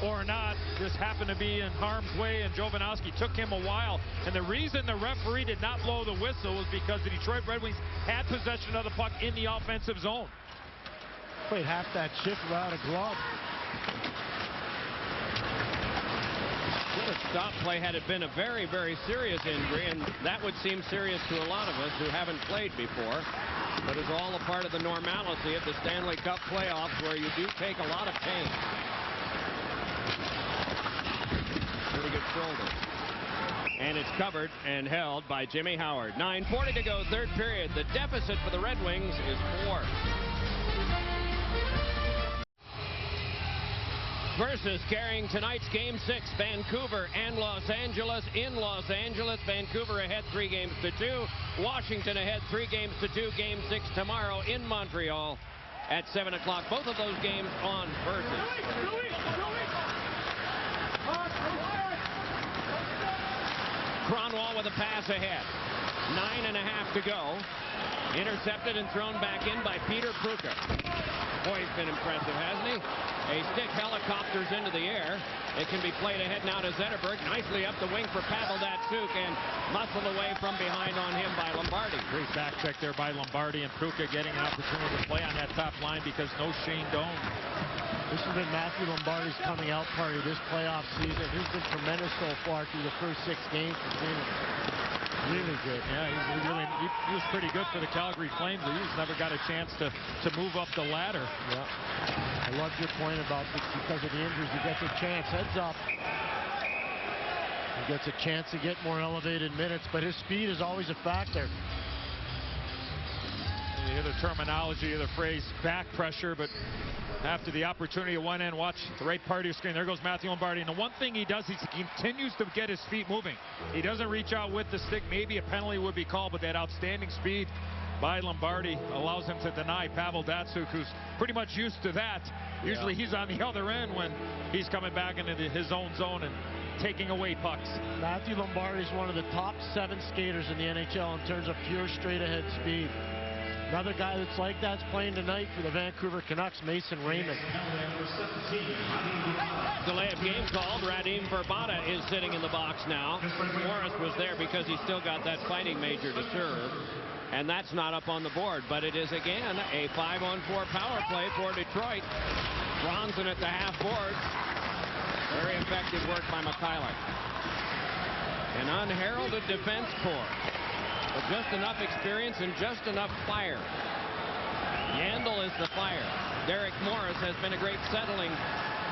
or not, just happened to be in harm's way, and Jovanovski took him a while. And the reason the referee did not blow the whistle was because the Detroit Red Wings had possession of the puck in the offensive zone. Played half that shift without a glove. Would have stopped play had it been a very, very serious injury, and that would seem serious to a lot of us who haven't played before. But it's all a part of the normalcy of the Stanley Cup playoffs, where you do take a lot of pain. Pretty good shoulder. And it's covered and held by Jimmy Howard. 9:40 to go, third period. The deficit for the Red Wings is 4. Versus carrying tonight's Game 6, Vancouver and Los Angeles. In Los Angeles, Vancouver ahead 3-2. Washington ahead 3-2. Game 6 tomorrow in Montreal at 7 o'clock. Both of those games on Versus. Kronwall with a pass ahead. 9.5 to go. Intercepted and thrown back in by Peter Pruka. Boy, he's been impressive, hasn't he? A stick helicopters into the air. It can be played ahead now to Zetterberg. Nicely up the wing for Pavel Datsuk, and muscled away from behind on him by Lombardi. Great back check there by Lombardi, and Pruka getting an opportunity to play on that top line because no Shane Doan. This has been Matthew Lombardi's coming out party this playoff season. He's been tremendous so far through the first 6 games for Phoenix. Really good. Yeah, he was pretty good for the Calgary Flames. He just never got a chance to move up the ladder. Yeah. I love your point about because of the injuries, he gets a chance. Heads up. He gets a chance to get more elevated minutes, but his speed is always a factor. You hear the terminology of the phrase back pressure, but after the opportunity at one end, watch the right part of your screen. There goes Matthew Lombardi. And the one thing he does is he continues to get his feet moving. He doesn't reach out with the stick. Maybe a penalty would be called, but that outstanding speed by Lombardi allows him to deny Pavel Datsuk, who's pretty much used to that. Usually he's on the other end when he's coming back into his own zone and taking away pucks. Matthew Lombardi is one of the top 7 skaters in the NHL in terms of pure straight-ahead speed. Another guy that's like that's playing tonight for the Vancouver Canucks, Mason Raymond. Delay of game called. Radim Verbata is sitting in the box now. Morris was there because he's still got that fighting major to serve. And that's not up on the board. But it is, again, a 5-on-4 power play for Detroit. Bronson at the half board. Very effective work by McKillop. An unheralded defense corps. But just enough experience and just enough fire. Yandel is the fire. Derek Morris has been a great settling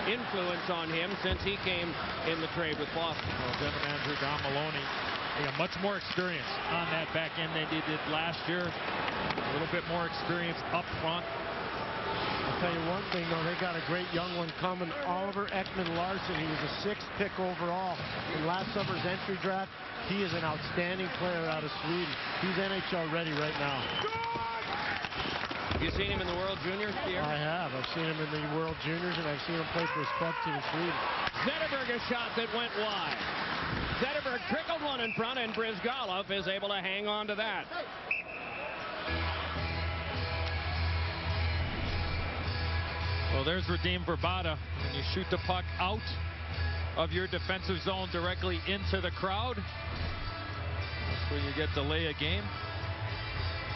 influence on him since he came in the trade with Boston. Well, General Manager Don Maloney, they got much more experience on that back end than they did last year. A little bit more experience up front. I'll tell you one thing, though, they got a great young one coming, Oliver Ekman-Larsson. He was a 6th pick overall in last summer's entry draft. He is an outstanding player out of Sweden. He's NHL ready right now. Have you seen him in the World Juniors, Pierre? I have. I've seen him in the World Juniors, and I've seen him play for his club team in Sweden. Zetterberg, a shot that went wide. Zetterberg trickled one in front, and Brizgalov is able to hang on to that. Well, there's Radim Verbata. When you shoot the puck out of your defensive zone directly into the crowd, that's where you get delay a game.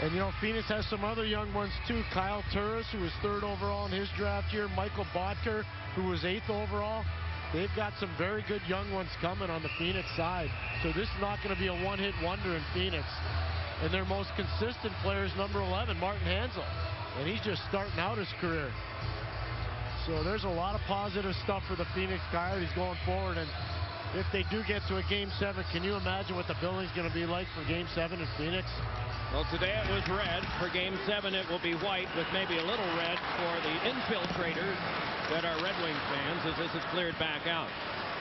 And, you know, Phoenix has some other young ones, too. Kyle Turris, who was 3rd overall in his draft year. Michael Bodker, who was 8th overall. They've got some very good young ones coming on the Phoenix side. So this is not going to be a one-hit wonder in Phoenix. And their most consistent player is number 11, Martin Hansel. And he's just starting out his career. So there's a lot of positive stuff for the Phoenix Coyotes going forward. And if they do get to a Game 7, can you imagine what the building's going to be like for Game 7 in Phoenix? Well, today it was red. For Game 7, it will be white with maybe a little red for the infiltrators that are Red Wings fans as this is cleared back out.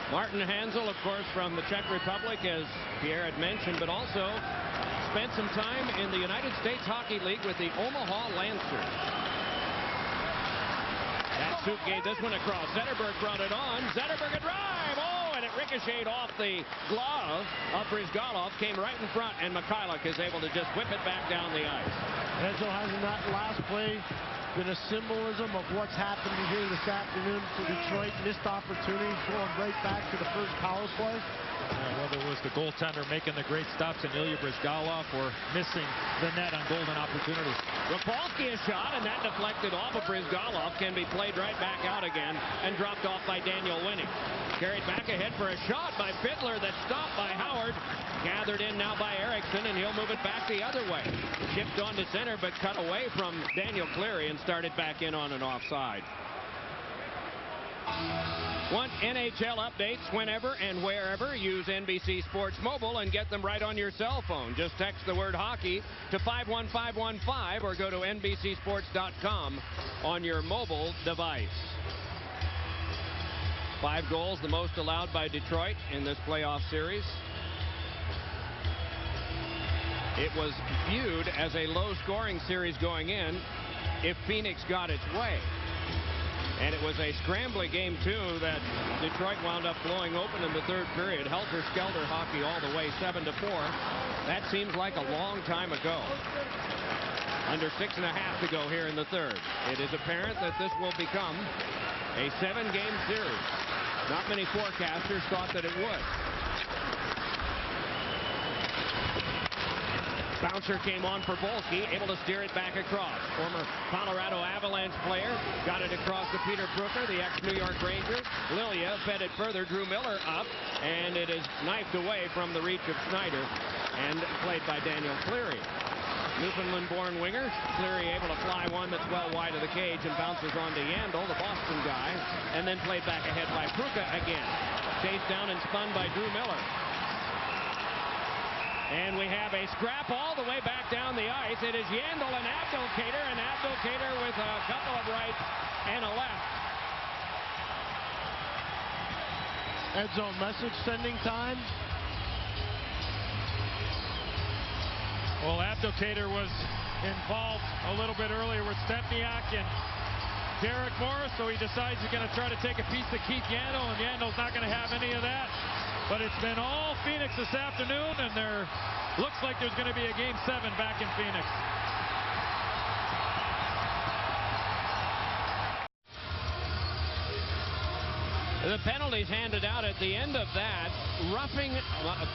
Martin Hansel, of course, from the Czech Republic, as Pierre had mentioned, but also spent some time in the United States Hockey League with the Omaha Lancers. That suit gave this one across. Zetterberg brought it on. Zetterberg a drive. Oh, and it ricocheted off the glove of Brizgalov. Came right in front, and McKillop is able to just whip it back down the ice. Edzo has in that last play been a symbolism of what's happening here this afternoon for Detroit. Missed opportunities going right back to the first power play. Whether it was the goaltender making the great stops in Ilya Brizgalov or missing the net on golden opportunities. Rapolsky a shot, and that deflected off of Brizgalov. Can be played right back out again and dropped off by Daniel Winning. Carried back ahead for a shot by Fiddler that's stopped by Howard. Gathered in now by Eriksson, and he'll move it back the other way. Chipped on to center, but cut away from Daniel Cleary and started back in on an offside. Want NHL updates whenever and wherever? Use NBC Sports Mobile and get them right on your cell phone. Just text the word hockey to 51515 or go to NBCSports.com on your mobile device. 5 goals, the most allowed by Detroit in this playoff series. It was viewed as a low-scoring series going in if Phoenix got its way. And it was a scrambly game, too, that Detroit wound up blowing open in the 3rd period. Helter-skelter hockey all the way, 7-4. That seems like a long time ago. Under 6.5 to go here in the 3rd. It is apparent that this will become a 7-game series. Not many forecasters thought that it would. Bouncer came on for Volsky, able to steer it back across. Former Colorado Avalanche player got it across to Peter Brooker, the ex-New York Ranger. Lilia fed it further, Drew Miller up, and it is knifed away from the reach of Snyder and played by Daniel Cleary. Newfoundland-born winger. Cleary able to fly one that's well wide of the cage and bounces on to Yandel, the Boston guy, and then played back ahead by Pruka again. Chased down and spun by Drew Miller. And we have a scrap all the way back down the ice. It is Yandel and Abdelkader with a couple of rights and a left. Edzo, message sending time. Well, Abdelkader was involved a little bit earlier with Stempniak and Derek Morris, so he decides he's going to try to take a piece of Keith Yandel, and Yandel's not going to have any of that. But it's been all Phoenix this afternoon, and there looks like there's going to be a Game 7 back in Phoenix. The penalties handed out at the end of that, roughing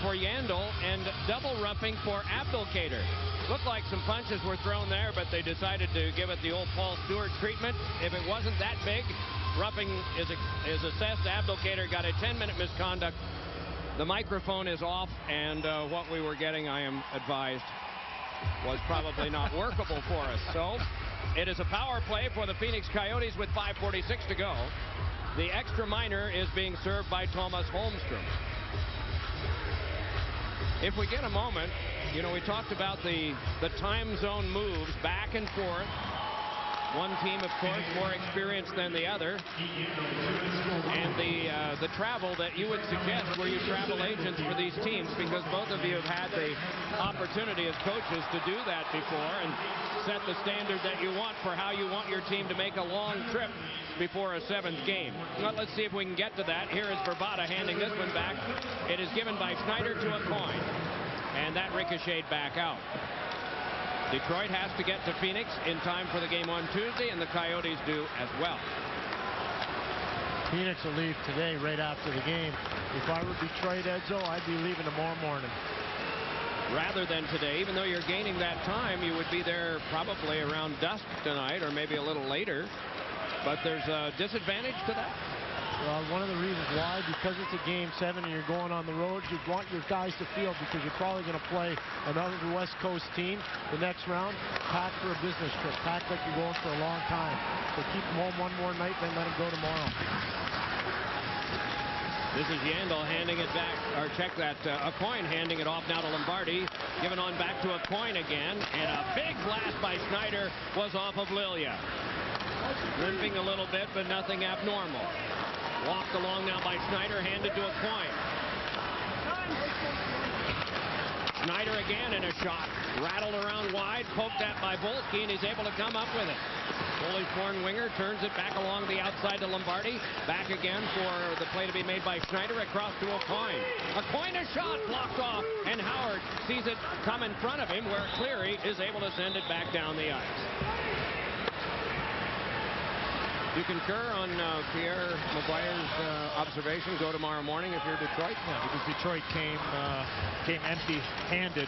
for Yandel and double roughing for Abdelkader. Looked like some punches were thrown there, but they decided to give it the old Paul Stewart treatment. If it wasn't that big, roughing is assessed. Abdelkader got a 10-minute misconduct. The microphone is off, and what we were getting, I am advised, was probably not workable for us. So it is a power play for the Phoenix Coyotes with 5:46 to go. The extra minor is being served by Thomas Holmstrom. If we get a moment, you know, we talked about the time zone moves back and forth. One team, of course, more experienced than the other. And the travel that you would suggest were you travel agents for these teams, because both of you have had the opportunity as coaches to do that before and set the standard that you want for how you want your team to make a long trip before a 7th game. Well, let's see if we can get to that. Here is Verbata handing this one back. It is given by Schneider to a coin. And that ricocheted back out. Detroit has to get to Phoenix in time for the game on Tuesday, and the Coyotes do as well. Phoenix will leave today right after the game. If I were Detroit, Edzo, I'd be leaving tomorrow morning. Rather than today, even though you're gaining that time, you would be there probably around dusk tonight or maybe a little later. But there's a disadvantage to that. Well, one of the reasons why, because it's a Game 7 and you're going on the road, you want your guys to feel, because you're probably going to play another West Coast team the next round. Pack for a business trip. Pack like you're going for a long time. So keep them home one more night, then let them go tomorrow. This is Yandel handing it back, or check that, a coin handing it off now to Lombardi. Given on back to a coin again, and a big blast by Schneider was off of Lilia. Limping a little bit, but nothing abnormal. Walked along now by Schneider, handed to a coin. Schneider again in a shot. Rattled around wide, poked at by Volsky, and he's able to come up with it. Polish-born winger turns it back along the outside to Lombardi. Back again for the play to be made by Schneider across to a coin. A coin, a shot, blocked off, and Howard sees it come in front of him, where Cleary is able to send it back down the ice. You concur on Pierre Maguire's observation? Go tomorrow morning if you're Detroit? Yeah, because Detroit came empty-handed.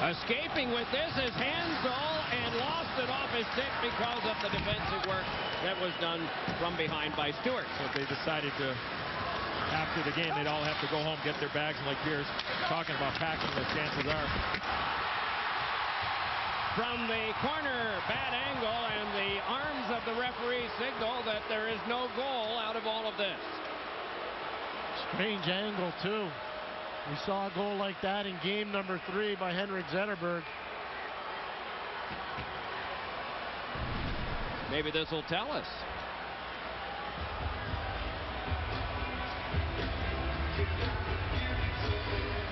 Escaping with this is Hansel, and lost it off his stick because of the defensive work that was done from behind by Stewart. So they decided to, after the game, they'd all have to go home, get their bags, and like Pierre's talking about packing, the chances are. From the corner, bad angle, and the arms of the referee signal that there is no goal out of all of this. Strange angle, too. We saw a goal like that in game number 3 by Henrik Zetterberg. Maybe this will tell us.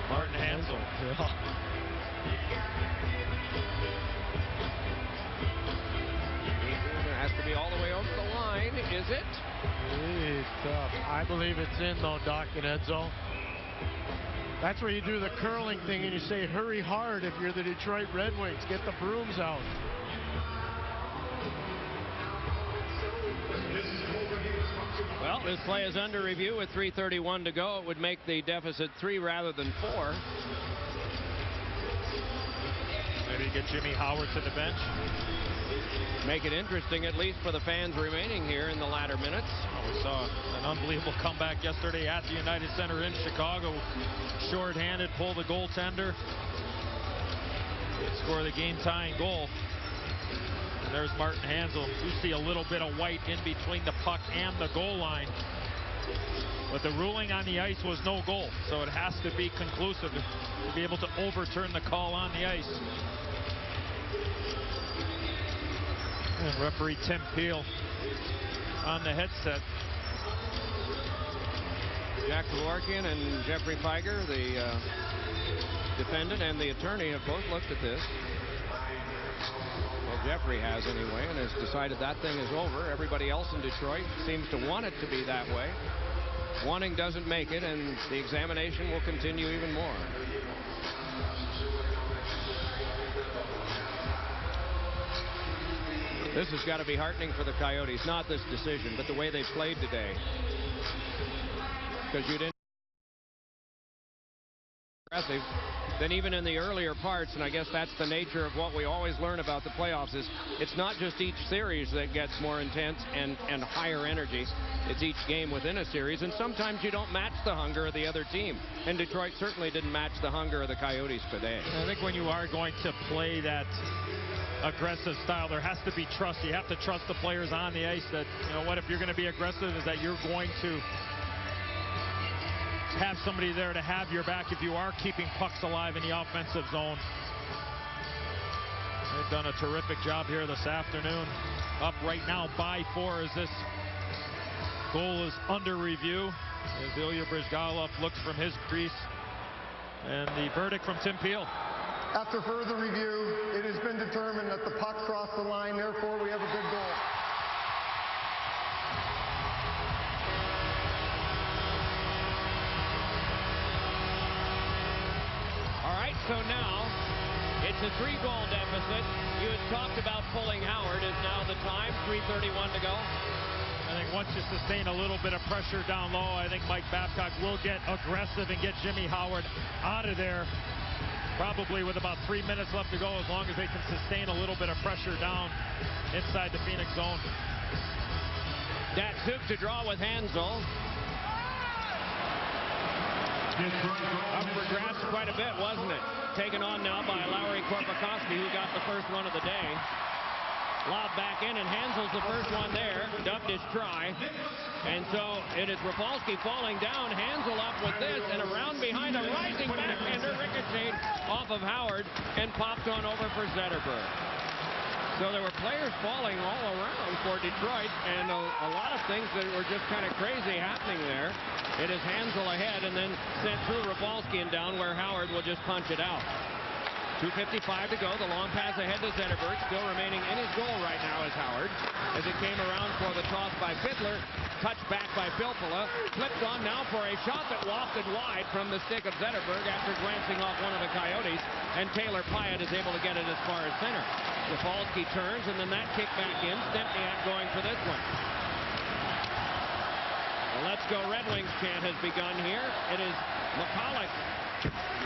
Martin Hansel. Has to be all the way over the line, is it? It's tough. I believe it's in, though, Doc and Edzo. That's where you do the curling thing and you say, hurry hard if you're the Detroit Red Wings. Get the brooms out. Well, this play is under review with 3:31 to go. It would make the deficit 3 rather than 4. Maybe get Jimmy Howard to the bench. Make it interesting, at least for the fans remaining here in the latter minutes. We saw an unbelievable comeback yesterday at the United Center in Chicago. Short-handed, pull the goaltender, score the game-tying goal. And there's Martin Hansel. You see a little bit of white in between the puck and the goal line. But the ruling on the ice was no goal, so it has to be conclusive to be able to overturn the call on the ice. And referee Tim Peel on the headset. Jack Kevorkian and Jeffrey Feiger, the defendant and the attorney, have both looked at this. Well, Jeffrey has anyway, and has decided that thing is over. Everybody else in Detroit seems to want it to be that way. Wanting doesn't make it, and the examination will continue even more. This has got to be heartening for the Coyotes. Not this decision, but the way they played today. because you didn't aggressive than even in the earlier parts, and I guess that's the nature of what we always learn about the playoffs is it's not just each series that gets more intense and higher energy. It's each game within a series, and sometimes you don't match the hunger of the other team, and Detroit certainly didn't match the hunger of the Coyotes today. I think when you are going to play that aggressive style, there has to be trust. You have to trust the players on the ice that, you know what, if you're going to be aggressive, is that you're going to have somebody there to have your back if you are keeping pucks alive in the offensive zone. They've done a terrific job here this afternoon. Up right now by 4 as this goal is under review. As Ilya Bryzgalov looks from his crease. And the verdict from Tim Peel. After further review, it has been determined that the puck crossed the line, therefore we have a good goal. All right, so now it's a 3-goal deficit. You had talked about pulling Howard. Is now the time? 3:31 to go. I think once you sustain a little bit of pressure down low, I think Mike Babcock will get aggressive and get Jimmy Howard out of there. Probably with about 3 minutes left to go, as long as they can sustain a little bit of pressure down inside the Phoenix zone. Datsuk to draw with Hansel. Up for grabs quite a bit, wasn't it? Taken on now by Lowry Korpikoski, who got the first one of the day. Lob back in, and Hansel's the first one there. Dubbed his try. And so it is Rafalski falling down. Hansel up with this, and around behind a rising backhander, ricocheted off of Howard and popped on over for Zetterberg. So there were players falling all around for Detroit, and a lot of things that were just kind of crazy happening there. It is Hansel ahead, and then sent through Rafalski and down where Howard will just punch it out. 2:55 to go. The long pass ahead to Zetterberg. Still remaining in his goal right now is Howard. As it came around for the toss by Fiddler. Touched back by Filppula. Flipped on now for a shot that wafted wide from the stick of Zetterberg after glancing off one of the Coyotes. And Taylor Pyatt is able to get it as far as center. Rafalski turns, and then that kick back in. Stempniak going for this one. The Let's Go Red Wings chant has begun here. It is McCulloch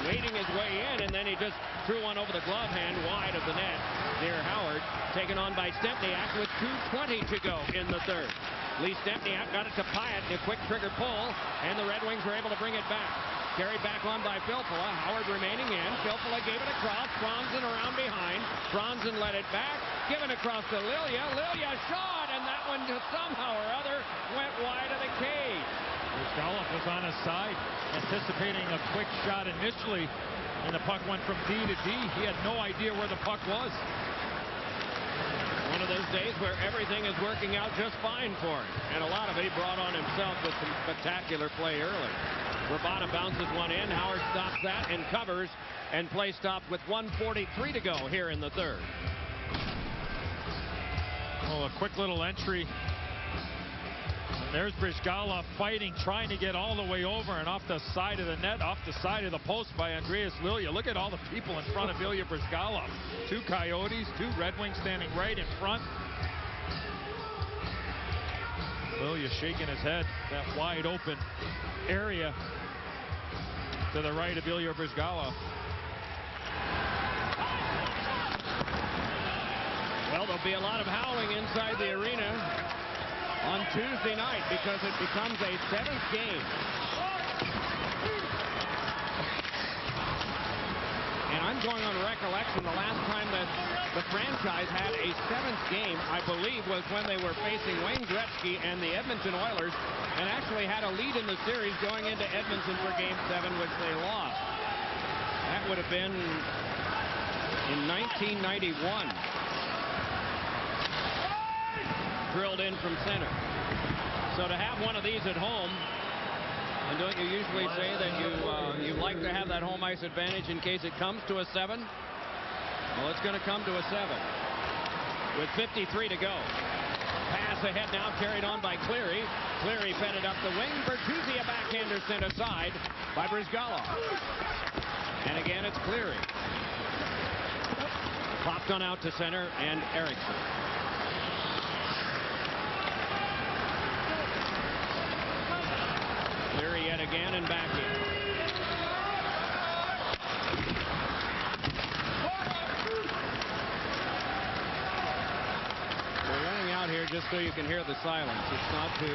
wading his way in, and then he just threw one over the glove hand wide of the net near Howard. Taken on by Stempniak with 2:20 to go in the third. Lee Stempniak got it to Pyatt in a quick trigger pull, and the Red Wings were able to bring it back. Carried back on by Filppula. Howard remaining in. Filppula gave it across. Franzen around behind. Franzen let it back. Given across to Lilja. Lilja shot, and that one somehow or other went wide of the cage. Bryzgalov was on his side, anticipating a quick shot initially, and the puck went from D to D. He had no idea where the puck was. One of those days where everything is working out just fine for him. And a lot of it he brought on himself with some spectacular play early. Rabada bounces one in. Howard stops that and covers, and play stopped with 1:43 to go here in the third. Oh, a quick little entry. And there's Bryzgalov fighting, trying to get all the way over and off the side of the net, off the side of the post by Andreas Lilja. Look at all the people in front of Ilya Bryzgalov. 2 Coyotes, 2 Red Wings standing right in front. Lilja shaking his head. That wide open area to the right of Ilya Bryzgalov. Well, there'll be a lot of howling inside the arena on Tuesday night because it becomes a 7th game. And I'm going on recollection, the last time that the franchise had a 7th game, I believe, was when they were facing Wayne Gretzky and the Edmonton Oilers, and actually had a lead in the series going into Edmonton for Game 7, which they lost. That would have been in 1991. Drilled in from center. So to have one of these at home, and don't you usually say that you like to have that home ice advantage in case it comes to a 7? Well, it's going to come to a 7 with 53 to go. Pass ahead now, carried on by Cleary. Cleary fed it up the wing. Bertuzzi, a backhander sent aside by Bryzgalov. And again, it's Cleary. Popped on out to center, and Eriksson. Cleary net again and back in. We're running out here just so you can hear the silence. It's not to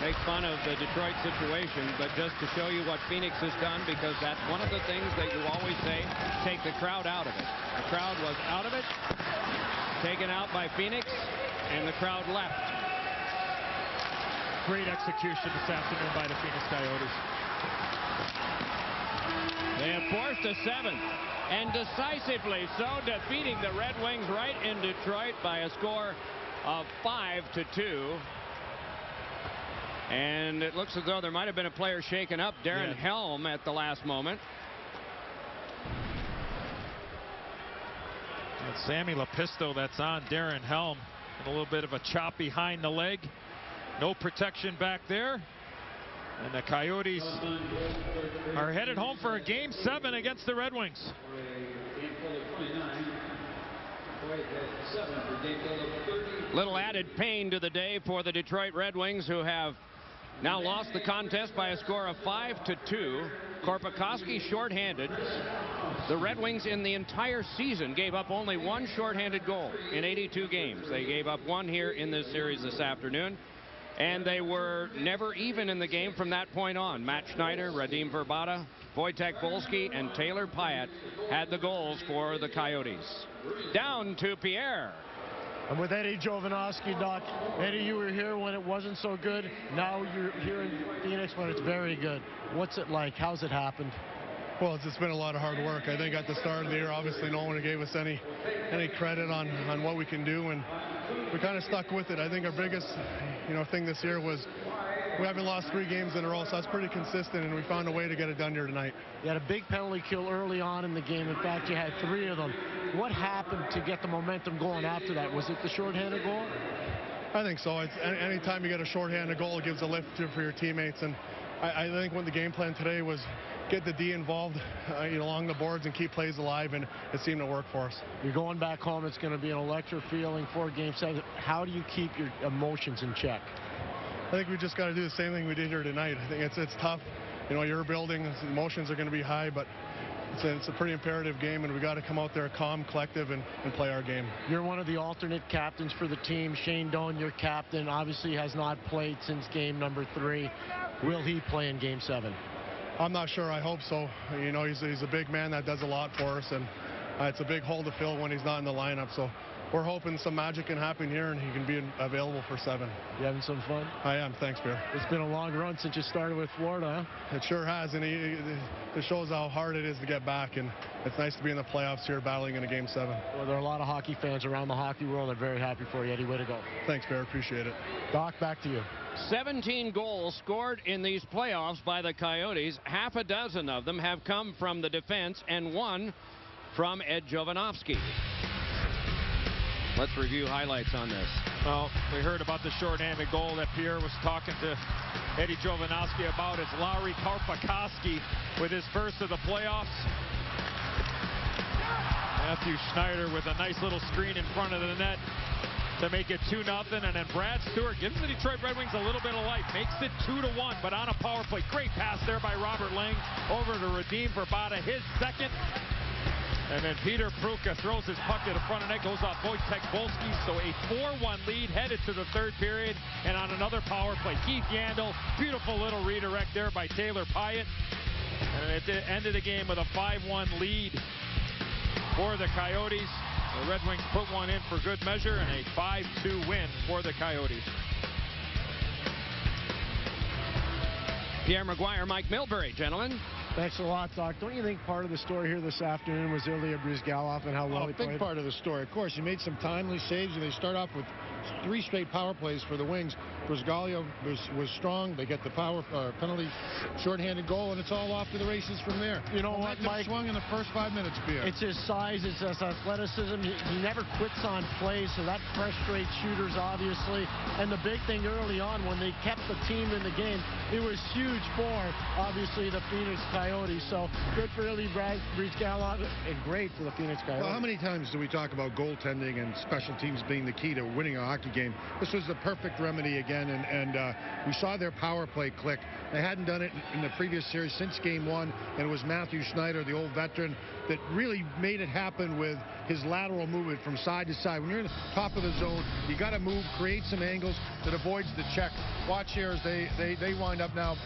make fun of the Detroit situation, but just to show you what Phoenix has done, because that's one of the things that you always say, take the crowd out of it. The crowd was out of it, taken out by Phoenix, and the crowd left. Great execution this afternoon by the Phoenix Coyotes. They have forced a seventh, and decisively so, defeating the Red Wings right in Detroit by a score of 5-2. And it looks as though there might have been a player shaken up, Darren Helm, at the last moment. And Sammy Lepisto, that's on Darren Helm. And a little bit of a chop behind the leg. No protection back there. And the Coyotes are headed home for a Game 7 against the Red Wings. Little added pain to the day for the Detroit Red Wings, who have now lost the contest by a score of 5-2. Korpikoski shorthanded. The Red Wings in the entire season gave up only one shorthanded goal in 82 games. They gave up one here in this series this afternoon. And they were never even in the game from that point on. Matt Schneider, Radim Verbata, Wojtek Wolski, and Taylor Pyatt had the goals for the Coyotes. Down to Pierre. And with Eddie Jovanovski, Doc. Eddie, you were here when it wasn't so good. Now you're here in Phoenix when it's very good. What's it like? How's it happened? Well, it's been a lot of hard work. I think at the start of the year, obviously no one gave us any credit on what we can do, and we kind of stuck with it. I think our biggest thing this year was we haven't lost 3 games in a row, so that's pretty consistent, and we found a way to get it done here tonight. You had a big penalty kill early on in the game. In fact, you had 3 of them. What happened to get the momentum going after that? Was it the shorthanded goal? I think so. It's anytime you get a shorthanded goal, it gives a lift for your teammates, and I think when the game plan today was get the D involved along the boards and keep plays alive, and it seemed to work for us. You're going back home. It's going to be an electric feeling for Game 7. How do you keep your emotions in check? I think we just got to do the same thing we did here tonight. I think it's tough. You're building, emotions are going to be high, but it's a pretty imperative game, and we got to come out there calm, collective, and play our game. You're one of the alternate captains for the team. Shane Doan, your captain, obviously has not played since game number 3. Will he play in Game 7? I'm not sure. I hope so. He's a big man that does a lot for us, and it's a big hole to fill when he's not in the lineup. So we're hoping some magic can happen here and he can be available for 7. You having some fun? I am. Thanks, Pierre. It's been a long run since you started with Florida, huh? It sure has, and it shows how hard it is to get back, and it's nice to be in the playoffs here battling in a Game 7. Well, there are a lot of hockey fans around the hockey world that are very happy for you, Eddie. Way to go. Thanks, Pierre. Appreciate it. Doc, back to you. 17 goals scored in these playoffs by the Coyotes. Half a dozen of them have come from the defense and 1 from Ed Jovanovski. Let's review highlights on this. Well, we heard about the shorthanded goal that Pierre was talking to Eddie Jovanovski about. It's Lauri Korpikoski with his first of the playoffs. Matthew Schneider with a nice little screen in front of the net to make it 2-0, and then Brad Stewart gives the Detroit Red Wings a little bit of life, makes it 2-1, but on a power play. Great pass there by Robert Lang over to Radim Verbata, his second. And then Peter Pruka throws his puck to the front of net, goes off Wojtek Wolski. So a 4-1 lead headed to the 3rd period. And on another power play, Keith Yandel, beautiful little redirect there by Taylor Pyatt. And at the end of the game with a 5-1 lead for the Coyotes. The Red Wings put one in for good measure, and a 5-2 win for the Coyotes. Pierre Maguire, Mike Milbury, gentlemen. Thanks a lot, Doc. Don't you think part of the story here this afternoon was Ilya Bryzgalov and how well he played? A big part of the story. Of course, he made some timely saves, and they start off with 3 straight power plays for the Wings. Bryzgalov was strong. They get the penalty, shorthanded goal, and it's all off to the races from there. You know what, Mike? Swung in the first 5 minutes, Pierre. It's his size, it's his athleticism. He never quits on plays, so that frustrates shooters, obviously. And the big thing early on, when they kept the team in the game, it was huge for, obviously, the Phoenix Coyotes. Coyotes. So good for Ilya Brizgalov and great for the Phoenix Coyotes. Well, how many times do we talk about goaltending and special teams being the key to winning a hockey game? This was the perfect remedy again, and we saw their power play click. They hadn't done it in the previous series since game one, and it was Matthew Schneider, the old veteran, that really made it happen with his lateral movement from side to side. When you're in the top of the zone, you got to move, create some angles that avoids the check. Watch here as they wind up now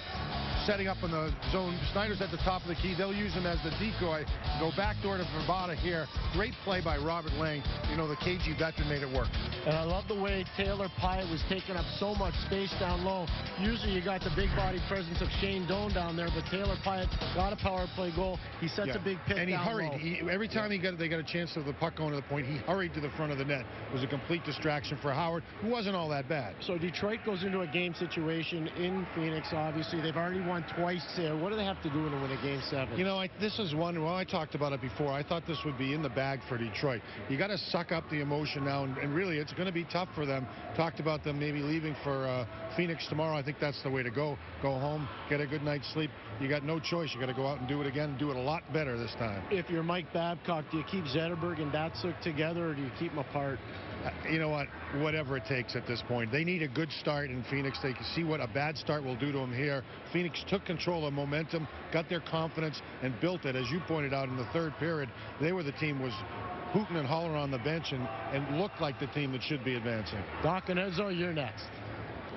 setting up in the zone. Snyder's at the top of the key. They'll use him as the decoy. Go backdoor to Verbata here. Great play by Robert Lang. You know, the KG veteran made it work. And I love the way Taylor Pyatt was taking up so much space down low. Usually you got the big body presence of Shane Doan down there, but Taylor Pyatt got a power play goal. He sets a big pick and he down hurried. low. Every time they got a chance of the puck going to the point, he hurried to the front of the net. It was a complete distraction for Howard, who wasn't all that bad. So Detroit goes into a game situation in Phoenix, obviously. They've already won twice there. What do they have to do to win a game 7? You know, this is one, well, I talked about it before. I thought this would be in the bag for Detroit. You got to suck up the emotion now, and really it's going to be tough for them. Talked about them maybe leaving for Phoenix tomorrow. I think that's the way to go. Go home, get a good night's sleep. You got no choice. You got to go out and do it again, do it a lot better this time. If you're Mike Babcock, do you keep Zetterberg and Datsuk together, or do you keep them apart? You know what? Whatever it takes at this point. They need a good start in Phoenix. They can see what a bad start will do to them here. Phoenix took control of momentum, got their confidence, and built it. As you pointed out in the third period, they were the team was hooting and hollering on the bench and looked like the team that should be advancing. Doc and Enzo, you're next.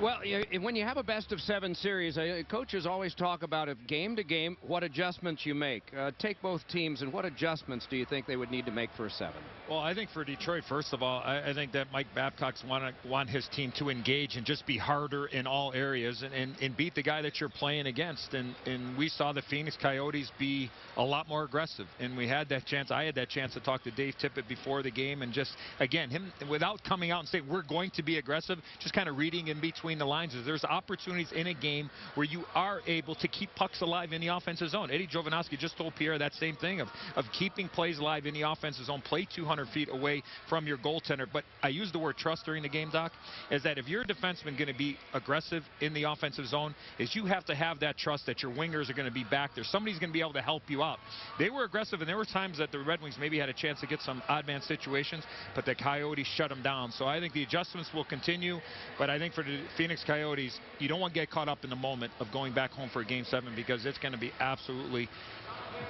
Well, when you have a best-of-7 series, coaches always talk about, if game to game, what adjustments you make. Take both teams, and what adjustments do you think they would need to make for a 7? Well, I think for Detroit, first of all, I think that Mike Babcock's want his team to engage and just be harder in all areas and beat the guy that you're playing against. And we saw the Phoenix Coyotes be a lot more aggressive. And we had that chance. I had that chance to talk to Dave Tippett before the game, and just, again, him, without coming out and saying, we're going to be aggressive, just kind of reading in between the lines, is there's opportunities in a game where you are able to keep pucks alive in the offensive zone. Eddie Jovanovski just told Pierre that same thing of keeping plays alive in the offensive zone. Play 200 feet away from your goaltender. But I used the word trust during the game, Doc, is that if you're a defenseman going to be aggressive in the offensive zone, is you have to have that trust that your wingers are going to be back there. Somebody's going to be able to help you out. They were aggressive, and there were times that the Red Wings maybe had a chance to get some odd man situations, but the Coyotes shut them down. So I think the adjustments will continue, but I think for the Phoenix Coyotes, you don't want to get caught up in the moment of going back home for a game 7, because it's going to be absolutely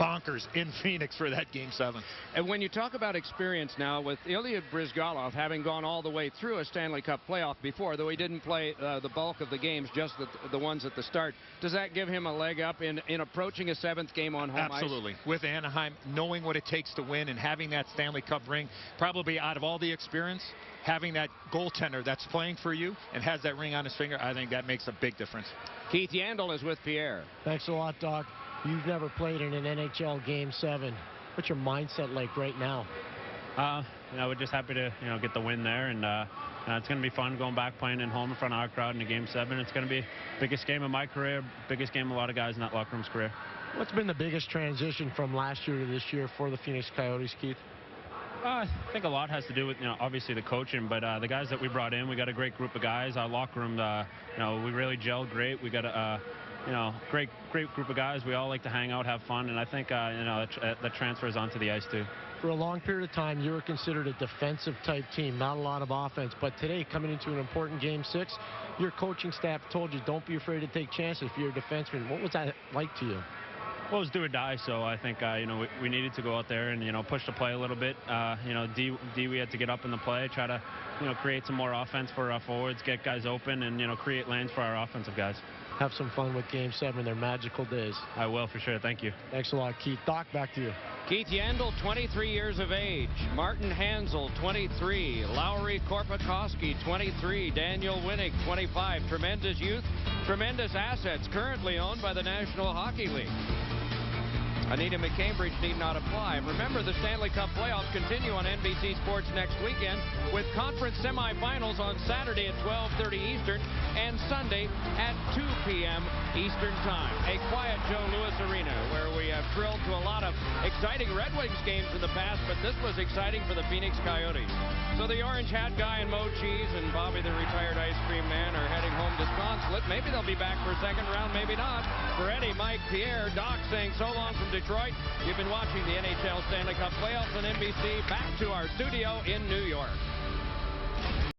bonkers in Phoenix for that game 7. And when you talk about experience now, with Ilya Brizgalov having gone all the way through a Stanley Cup playoff before, though he didn't play the bulk of the games, just the ones at the start, does that give him a leg up in approaching a 7th game on home ice? Absolutely. With Anaheim, knowing what it takes to win and having that Stanley Cup ring, probably out of all the experience, having that goaltender that's playing for you and has that ring on his finger, I think that makes a big difference. Keith Yandel is with Pierre. Thanks a lot, Doc. You've never played in an NHL Game 7. What's your mindset like right now? We're just happy to get the win there, and it's going to be fun going back playing in home in front of our crowd in a Game 7. It's going to be the biggest game of my career, biggest game of a lot of guys in that locker room's career. What's been the biggest transition from last year to this year for the Phoenix Coyotes, Keith? I think a lot has to do with, obviously the coaching, but the guys that we brought in, we got a great group of guys. Our locker room, we really gel great. We got a great group of guys. We all like to hang out, have fun, and I think that transfers onto the ice too. For a long period of time, you were considered a defensive type team, not a lot of offense. But today, coming into an important Game 6, your coaching staff told you don't be afraid to take chances if you're a defenseman. What was that like to you? Well, it was do or die, so I think we needed to go out there and push the play a little bit. D we had to get up in the play, try to create some more offense for our forwards, get guys open, and create lanes for our offensive guys. Have some fun with Game 7. They're magical days. I will, for sure. Thank you. Thanks a lot, Keith. Doc, back to you. Keith Yandel, 23 years of age. Martin Hansel, 23. Lowry Korpikoski, 23. Daniel Winnick, 25. Tremendous youth, tremendous assets, currently owned by the National Hockey League. Anita McCambridge need not apply. Remember, the Stanley Cup playoffs continue on NBC Sports next weekend with conference semifinals on Saturday at 12:30 Eastern and Sunday at 2 p.m. Eastern Time. A quiet Joe Louis Arena where we have thrilled to a lot of exciting Red Wings games in the past, but this was exciting for the Phoenix Coyotes. So the Orange Hat Guy and Mo Cheese and Bobby the retired ice cream man are heading home to Sconce. Let's Maybe they'll be back for a second round, maybe not. For Eddie, Mike, Pierre, Doc saying so long from Detroit. You've been watching the NHL Stanley Cup Playoffs on NBC. Back to our studio in New York.